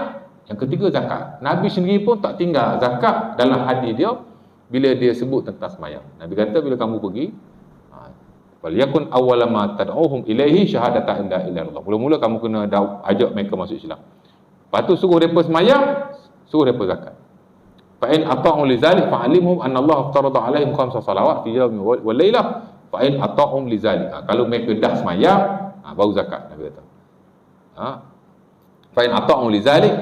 Yang ketiga zakat. Nabi sendiri pun tak tinggal zakat dalam hadis dia bila dia sebut tentang sembahyang. Nabi kata bila kamu pergi, waliyakun awwala ma tad'uhum ilaihi syahadatan la ilaha illallah. Mula-mula kamu kena ajak mereka masuk Islam. Lepas tu suruh mereka sembahyang, suruh mereka zakat. Fa in ata'u li zalik fa'alimhum anna Allah aftarada alaihim khamsa salawat fi yawmi wal lailah. Fa in ata'u li zalik. Kalau mereka dah sembahyang, baru zakat Nabi kata. Fa in ata'u li zalik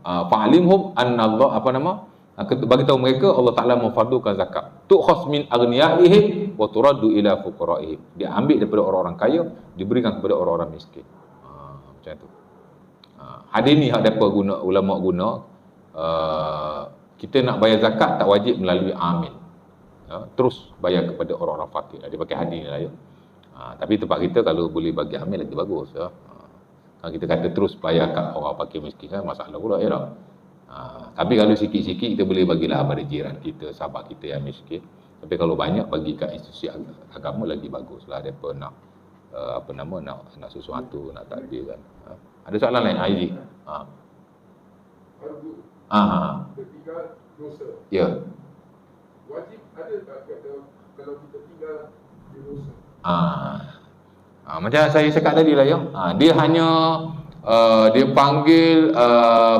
fa'alimhum anna Allah bagi tahu mereka Allah Taala memfardukan zakat. Tu'khas min aghniyaihim wa turaddu ila fuqaraihim. Dia ambil daripada orang-orang kaya, diberikan kepada orang-orang miskin. Macam tu. Hadis ni hak depa guna ulama guna, kita nak bayar zakat tak wajib melalui amil. Terus bayar kepada orang-orang fakir. Dia pakai hadis ni lah ya. Tapi tempat kita kalau boleh bagi amil lagi bagus ya. Kalau kita kata terus bayar kat orang fakir miskin kan masalah pula ya tak? Tapi kalau sikit-sikit kita boleh bagilah pada jiran kita, sahabat kita yang miskin. Tapi kalau banyak bagi kat institusi agama lagi baguslah. Depa nak nak sesuatu, nak takbir kan. Ada soalan lain Aizi? Tertinggal dosa. Ya. Wajib ada tak kata kalau kita tinggal di dosa? Macam saya cakap tadi lah ya. Dia hanya dia panggil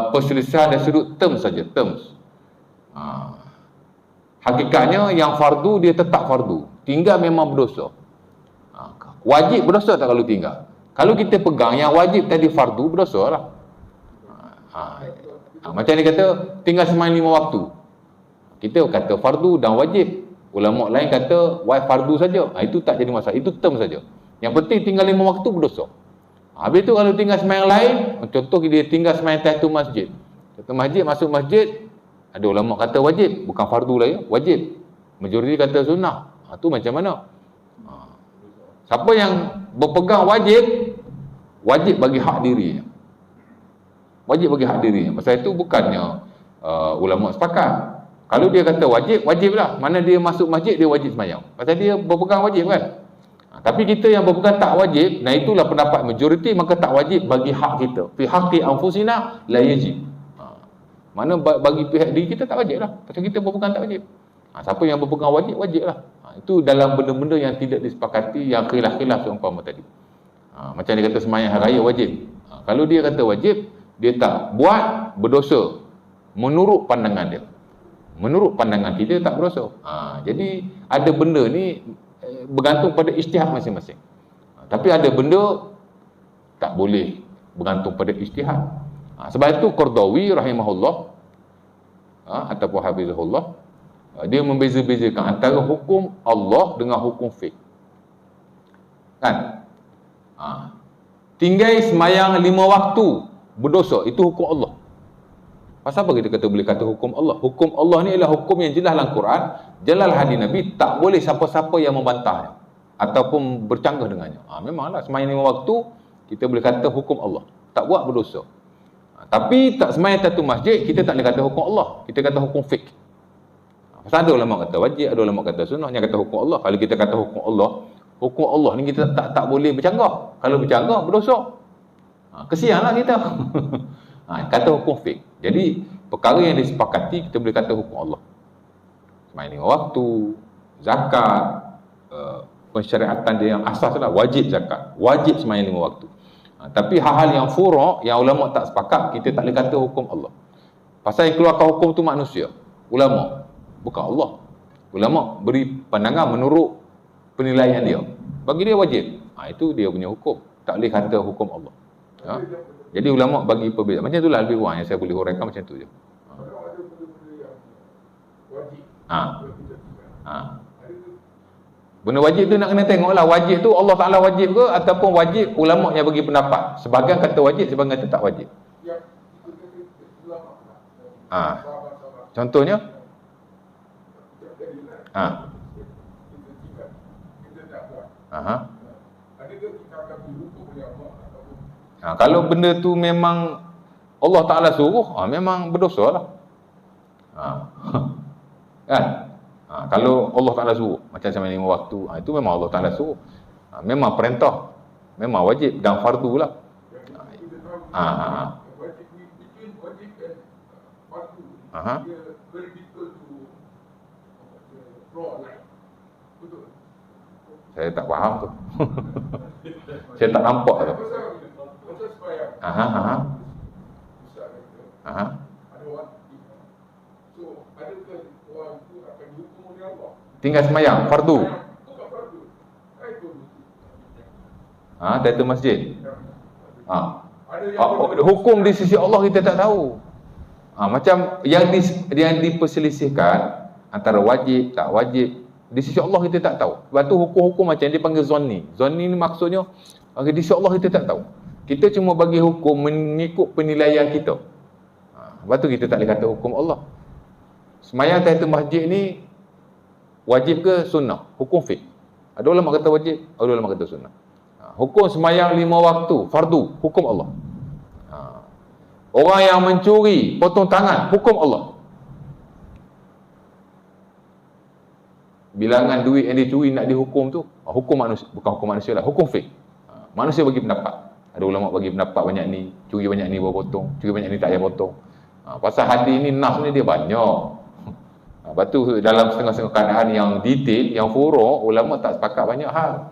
perselisihan dari sudut term saja, terms. Hakikatnya yang fardu dia tetap fardu. Tinggal memang berdosa. Wajib berdosa tak kalau tinggal? Kalau kita pegang yang wajib tadi fardu, berdosa lah. Macam ni kata tinggal sembahyang 5 waktu. Kita kata fardu dan wajib. Ulama lain kata fardu saja. Itu tak jadi masalah. Itu term saja. Yang penting tinggal 5 waktu berdosa. Habis tu kalau tinggal sembahyang lain, contoh dia tinggal sembahyang tahiyatul masjid. Tahiyatul masjid, masuk masjid, ada ulama kata wajib, bukan fardu lah ya, wajib. Majoriti kata sunnah. Tu macam mana? Siapa yang berpegang wajib bagi hak diri. Wajib bagi hak diri. Pasal itu bukannya ulama sepakat. Kalau dia kata wajiblah. Mana dia masuk masjid dia wajib sembahyang. Pasal dia berpegang wajib kan? Tapi kita yang berpegang tak wajib, nah itulah pendapat majoriti, maka tak wajib bagi hak kita. Fi haqqi anfusina la yajib. Mana bagi pihak diri kita tak wajib lah. Pasal kita berpegang tak wajib. Siapa yang berpegang wajib lah. Itu dalam benda-benda yang tidak disepakati, yang khilaf-khilaf seumpama tadi. Macam dia kata sembahyang hari raya wajib. Kalau dia kata wajib, dia tak buat, berdosa. Menurut pandangan dia. Menurut pandangan kita tak berdosa. Jadi ada benda ni bergantung pada ijtihad masing-masing. Tapi ada benda tak boleh bergantung pada ijtihad. Sebab itu Qardawi rahimahullah ataupun hafizahullah, dia membeza-bezakan antara hukum Allah dengan hukum fiqh. Kan? Tinggal sembahyang 5 waktu berdosa, itu hukum Allah. Pasal apa kita kata boleh kata hukum Allah? Hukum Allah ni adalah hukum yang jelas dalam Quran, jelas hadis Nabi, tak boleh siapa-siapa yang membantahnya ataupun bercanggah dengannya. Memanglah sembahyang 5 waktu kita boleh kata hukum Allah, tak buat berdosa. Tapi tak sembahyang tahiyatul masjid kita tak boleh kata hukum Allah, kita kata hukum fiqh. Pasal ada ulama kata wajib, ada ulama kata sunnah, yang kata hukum Allah. Kalau kita kata hukum Allah ni kita tak boleh bercanggah. Kalau bercanggah berdosa. Kesianlah kita. Kata hukum fiqh. Jadi perkara yang disepakati kita boleh kata hukum Allah. Sembahyang 5 waktu, zakat, pensyariatan dia yang asas lah, wajib zakat, wajib sembahyang 5 waktu. Tapi hal-hal yang furu' yang ulama tak sepakat, kita tak boleh kata hukum Allah. Pasal yang keluarkan hukum tu manusia, ulama, bukan Allah. Ulama beri pandangan menurut penilaian dia. Bagi dia wajib. Itu dia punya hukum. Tak boleh kata hukum Allah. Jadi ulama bagi perbezaan. Macam itulah lebih kurang yang saya boleh huraikan macam tu je. Benda wajib tu nak kena tengoklah, wajib tu Allah Taala wajib ke ataupun wajib ulama yang bagi pendapat. Sebahagian kata wajib, sebahagian kata tak wajib. Contohnya? Kalau benda tu memang Allah Ta'ala suruh, memang berdosa lah. Kan? Kalau Allah Ta'ala suruh, macam sembahyang 5 waktu, itu memang Allah Ta'ala suruh. Memang perintah, memang wajib dan fardu lah. Saya tak faham tu. Saya tak nampak tu. Tinggal sembahyang fardu. Tahiyatul masjid. Hukum di sisi Allah kita tak tahu. Macam yang diperselisihkan antara wajib tak wajib, di sisi Allah kita tak tahu. Sebab tu hukum-hukum macam dia panggil zonni. Zonni ni maksudnya di sisi Allah kita tak tahu. Kita cuma bagi hukum mengikut penilaian kita. Sebab tu kita tak boleh kata hukum Allah. Semayang tahiyatul masjid ni wajib ke sunnah? Hukum fiqh. Ada ulama kata wajib, ada ulama kata sunnah. Hukum semayang 5 waktu, fardu, hukum Allah. Orang yang mencuri, potong tangan, hukum Allah. Bilangan duit yang dicuri nak dihukum tu, hukum manusia, bukan hukum manusia lah, hukum fiqh. Manusia bagi pendapat. Ada ulama bagi pendapat banyak ni, curi banyak ni baru potong, curi banyak ni tak payah potong. Pasal hadis ni, nas ni dia banyak. Lepas tu dalam setengah-setengah keadaan yang detail, yang furuk, ulama tak sepakat banyak hal.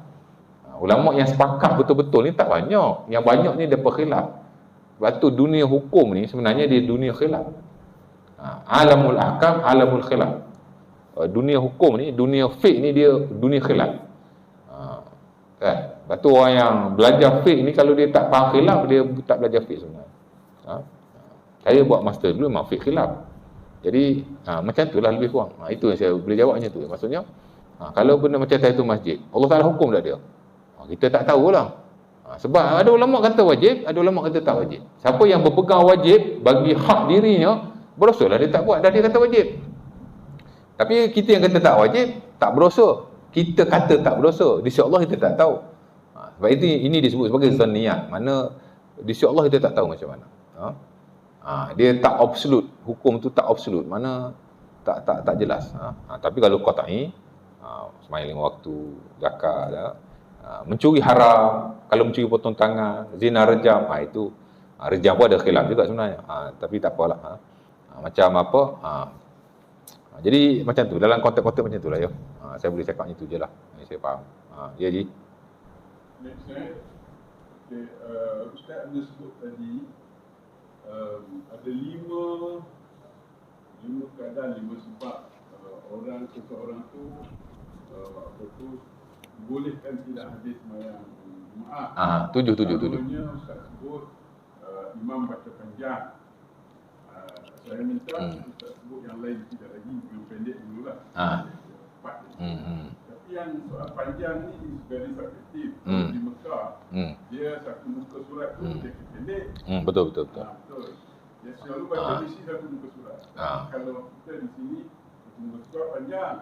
Ulama yang sepakat betul-betul ni tak banyak. Yang banyak ni dia berkhilaf. Sebab tu dunia hukum ni sebenarnya dia dunia khilaf. Alamul ahkam, alamul khilaf. Dunia hukum ni, dunia fiqh ni dia dunia khilaf. Kan? Sebab tu orang yang belajar fiqh ni kalau dia tak faham khilaf, dia tak belajar fiqh sebenarnya. Saya buat master dulu memang fiqh khilaf. Jadi macam tu lah lebih kurang. Itu yang saya boleh jawabnya tu. Maksudnya kalau benda macam tahiyatul masjid, Allah Ta'ala hukum tak dia? Kita tak tahulah. Sebab ada ulama kata wajib, ada ulama kata tak wajib. Siapa yang berpegang wajib bagi hak dirinya, berdosa lah dia tak buat, dah dia kata wajib. Tapi kita yang kata tak wajib, tak berdosa. Kita kata tak berdosa, di sisi Allah kita tak tahu. Sebab itu ini disebut sebagai zanniyat. Mana di sisi Allah kita tak tahu macam mana. Dia tak absolut, hukum tu tak absolut, mana tak jelas. Tapi kalau qat'i, sembahyang 5 waktu, zakat dah, mencuri haram, kalau mencuri potong tangan, zina rejam, itu rejam pun ada khilaf juga sebenarnya. Tapi tak apalah. Macam apa? Jadi macam tu, dalam konteks-konteks macam tu lah ya. Saya boleh cakap macam tu je lah. Saya faham. Ya Ji. Next Ustaz ada sebut tadi ada lima keadaan, 5 sebab orang seseorang tu bolehkan tidak hadir sembahyang Jumaat. Tujuh. Contohnya Ustaz sebut imam baca panjang. Saya minta Ustaz sebut yang lain tidak lagi, yang pendek dululah. 4. Tapi yang soal panjang ni is very subjective. Di Mekah, dia satu muka surat tu dia pendek. Betul. Dia selalu baca misi satu muka surat. Kalau kita di sini satu muka surat panjang.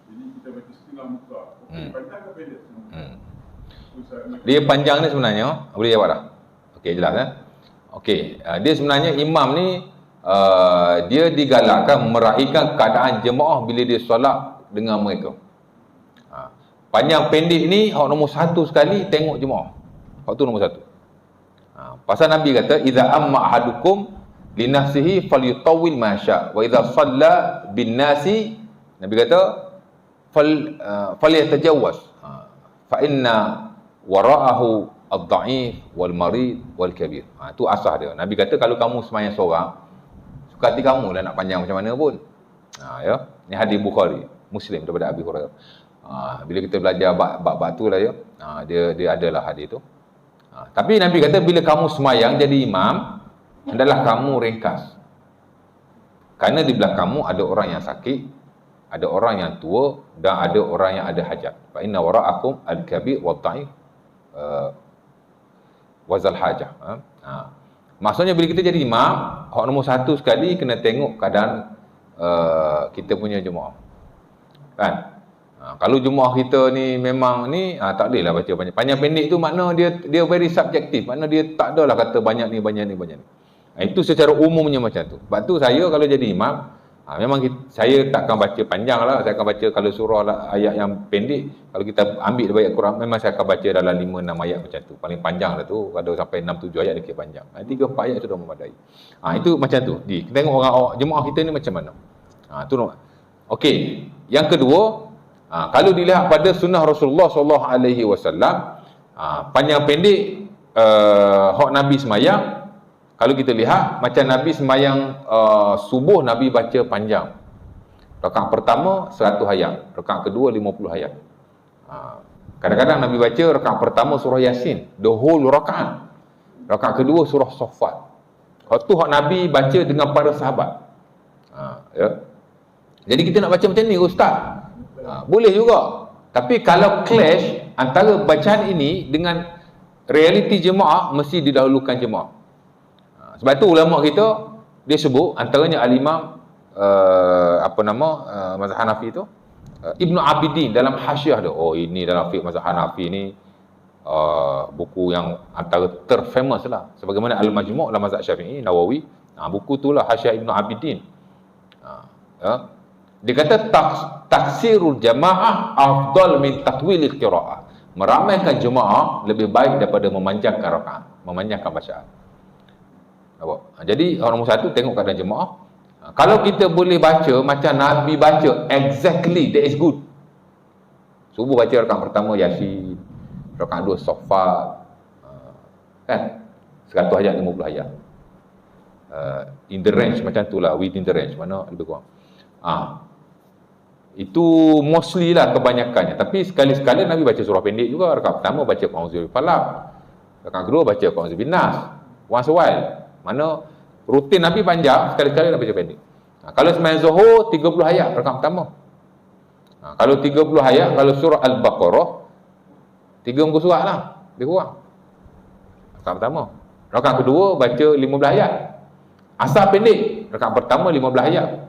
Jadi kita baca setengah muka. Panjang ke pendek semua? Dia panjang ni sebenarnya, boleh jawab dah? Okey, jelas kan? Okey, dia sebenarnya imam ni dia digalakkan meraihkan keadaan jemaah bila dia solat dengan mereka. Panjang pendek ni hak nombor 1 sekali tengok jemaah. Hak tu nombor 1. Pasal Nabi kata idza amma ahadukum li nafsihi falyutawwil ma syaa wa idza shalla bin nasi, Nabi kata falyatajawwaz fa inna wara'ahu ad-dha'if wal marid wal kabir. Tu asas dia. Nabi kata kalau kamu sembahyang seorang, suka hati kamu lah nak panjang macam mana pun. Ya, ni hadis Bukhari, Muslim daripada Abi Hurairah. Bila kita belajar bab tu lah ya, dia adalah hadis tu. Tapi Nabi kata bila kamu sembahyang jadi imam, hendaklah kamu ringkas. Kerana di belakang kamu ada orang yang sakit, ada orang yang tua dan ada orang yang ada hajat. Fa inna wara'akum al-kabir wa dhaif wa zal hajah. Maksudnya bila kita jadi imam, hak nombor 1 sekali kena tengok keadaan kita punya jemaah. Kan? Kalau jemaah kita ni memang ni tak boleh lah baca banyak. Panjang pendek tu makna dia very subjektif. Makna dia tak adalah kata banyak ni. Itu secara umumnya macam tu. Sebab tu saya kalau jadi imam, memang saya takkan baca panjang lah. Saya akan baca kalau surah lah, ayat yang pendek. Kalau kita ambil dari ayat Quran, memang saya akan baca dalam 5-6 ayat macam tu. Paling panjang lah tu, ada sampai 6-7 ayat dia panjang. 3-4 ayat sudah memadai. Itu macam tu. Kita tengok orang jemaah kita ni macam mana. Tu okey. Yang kedua, kalau dilihat pada sunnah Rasulullah SAW, panjang pendek hak Nabi semayang. Kalau kita lihat macam Nabi sembahyang subuh, Nabi baca panjang. Rakaat pertama 100 ayat, rakaat kedua 50 ayat. Kadang-kadang Nabi baca rakaat pertama surah Yasin, the whole rakaat. Rakaat kedua surah Saffat. Waktu hak Nabi baca dengan para sahabat. Ya. Jadi kita nak baca macam ni ustaz. Boleh juga. Tapi kalau clash antara bacaan ini dengan realiti jemaah, mesti didahulukan jemaah. Sebab tu ulama kita dia sebut antaranya al-Imam mazhab Hanafi tu, Ibnu Abidin dalam Hasyiah dia. Oh, ini dalam fiqh mazhab Hanafi ni buku yang antara terfamous lah. Sebagaimana Al-Majmu' dalam mazhab Syafi'i, Nawawi. Buku tu lah Hasyiah Ibnu Abidin. Ya. Dia kata taksirul jamaah afdal min tatwilil qiraah. Meramaikan jemaah lebih baik daripada memanjangkan rakaat, memanjangkan bacaan. Jadi orang nombor satu tengok keadaan jemaah. Kalau kita boleh baca macam Nabi baca exactly, that is good. Subuh baca rakaat pertama Yasin, rakaat 2 Saffat, kan 100 ayat, 50 ayat. In the range macam tu lah, within the range, mana lebih kurang. Itu mostly lah kebanyakannya. Tapi sekali-sekala Nabi baca surah pendek juga. Rakaat pertama baca Qul Falaq, rakaat kedua baca Qul Nas, once a while. Mana rutin Nabi panjang, sekali-sekala Nabi baca pendek. Kalau sembahyang Zuhur 30 ayat rakaat pertama. Kalau 30 ayat, kalau surah Al-Baqarah 3 muka surat lah, lebih kurang. Rakaat pertama. Rakaat kedua baca 15 ayat. Asar pendek, rakaat pertama 15 ayat,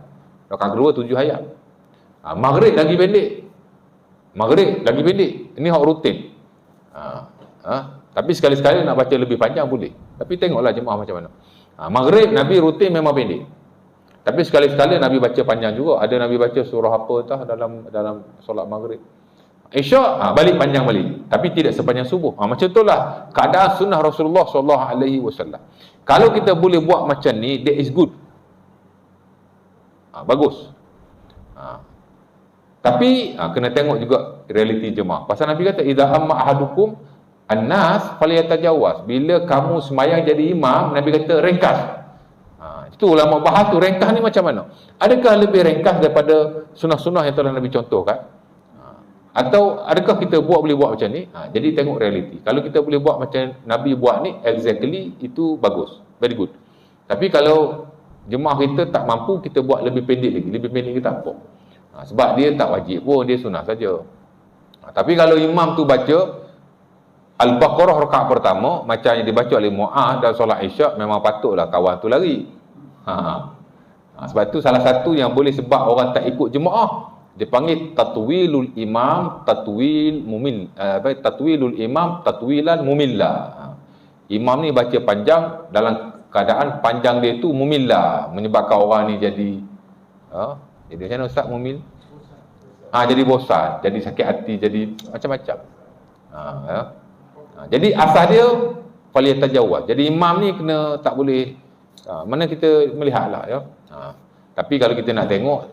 rakaat kedua 7 ayat. Maghrib lagi pendek. Maghrib lagi pendek. Ini hak rutin. Tapi sekali-sekala nak baca lebih panjang boleh. Tapi tengoklah jemaah macam mana. Maghrib Nabi rutin memang pendek. Tapi sekali-sekala Nabi baca panjang juga. Ada Nabi baca surah apa entah dalam solat maghrib. Isyak balik panjang balik. Tapi tidak sepanjang subuh. Macam itulah keadaan sunnah Rasulullah SAW. Kalau kita boleh buat macam ni, that is good. Bagus. Tapi kena tengok juga realiti jemaah. Pasal Nabi kata idza amma ahadukum an-nas falyatajawaz. Bila kamu sembahyang jadi imam, Nabi kata ringkas. Itu ulama bahas tu, ringkas ni macam mana? Adakah lebih ringkas daripada sunnah-sunnah yang telah Nabi contohkan? Atau adakah kita boleh buat macam ni? Jadi tengok realiti. Kalau kita boleh buat macam Nabi buat ni, exactly, itu bagus, very good. Tapi kalau jemaah kita tak mampu, kita buat lebih pendek lagi. Lebih pendek kita apa? Sebab dia tak wajib pun, dia sunnah saja. Tapi kalau imam tu baca Al-Baqarah rakaat pertama macam yang dibaca oleh Mu'adh dan solat Isyak, memang patutlah kawan tu lari. Sebab tu salah satu yang boleh sebab orang tak ikut jemaah, dia panggil tatwilul imam tatwilul imam tatwilan mumilla. Imam ni baca panjang dalam keadaan panjang dia tu mumilla, menyebabkan orang ni jadi jadi macam mana ustaz mumil? Jadi bosan, jadi sakit hati, jadi macam-macam. Jadi asal dia falyatajawaz. Jadi imam ni kena tak boleh mana kita melihatlah ya. Tapi kalau kita nak tengok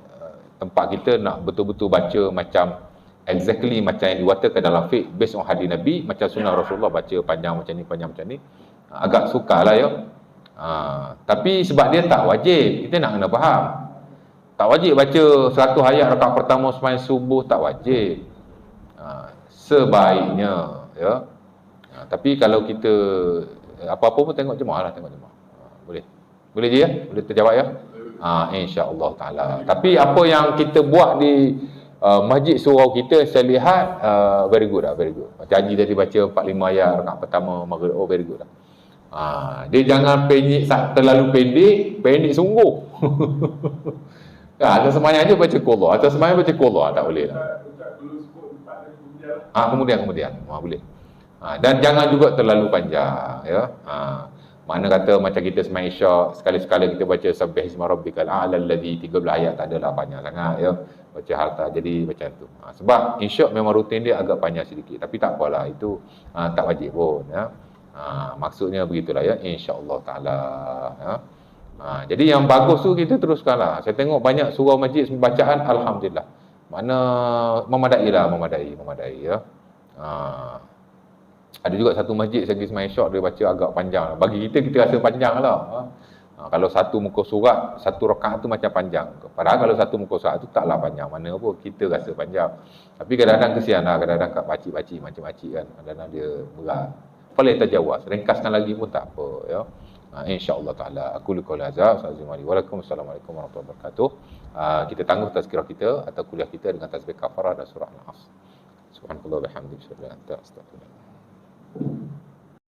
tempat kita nak betul-betul baca macam exactly macam yang diwakilkan dalam fiqh based on hadis Nabi, macam sunnah Rasulullah baca panjang macam ni, agak sukarlah ya. Tapi sebab dia tak wajib, kita nak kena faham. Tak wajib baca 100 ayat rakaat pertama sembahyang subuh, tak wajib. Sebaiknya ya. Tapi kalau kita apa-apa pun tengok jemaah lah, tengok jemaah. Boleh je ya? Boleh terjawab ya? Insya-Allah taala. Tapi apa yang kita buat di masjid surau kita, saya lihat very good lah, very good. Macam Haji tadi baca 45 ayat rakaat pertama maghrib, very good lah. Dia jangan pendek, terlalu pendek sungguh. Atas semayang je baca qul, atas semayang baca qul, tak boleh lah. Kemudian boleh. Dan jangan juga terlalu panjang ya. Mana kata macam kita sembahyang Isyak, sekali-sekala kita baca sabbih isma rabbikal a'la alladhi 13 ayat, tak adalah panjang sangat ya. Baca harta jadi macam tu. Sebab Isyak memang rutin dia agak panjang sedikit, tapi tak apalah, itu tak wajib pun ya. Maksudnya begitulah ya, insya-Allah taala ya. Jadi yang bagus tu kita teruskanlah. Saya tengok banyak surau masjid bacaan alhamdulillah. Mana memadai ya. Ada juga satu masjid saya pergi sembahyang Isyak, dia baca agak panjang. Bagi kita rasa panjang lah. Kalau satu muka surat, satu rakaat tu macam panjang. Padahal kalau satu muka surat tu taklah panjang mana pun, kita rasa panjang. Tapi kadang-kadang kesian lah, kadang-kadang kat pakcik-pakcik, makcik-makcik kan, kadang-kadang dia berat. Falyatajawaz, ringkaskan lagi pun tak apa ya. InsyaAllah ta'ala. Aku liqauli hadza, Assalamualaikum warahmatullahi wabarakatuh. Kita tangguh tazkirah kita atau kuliah kita dengan tasbih kafarah dan surah Al-Asr. Subhanallah wa bihamdihi, asyhadu an la ilaha illa anta, astaghfirullah.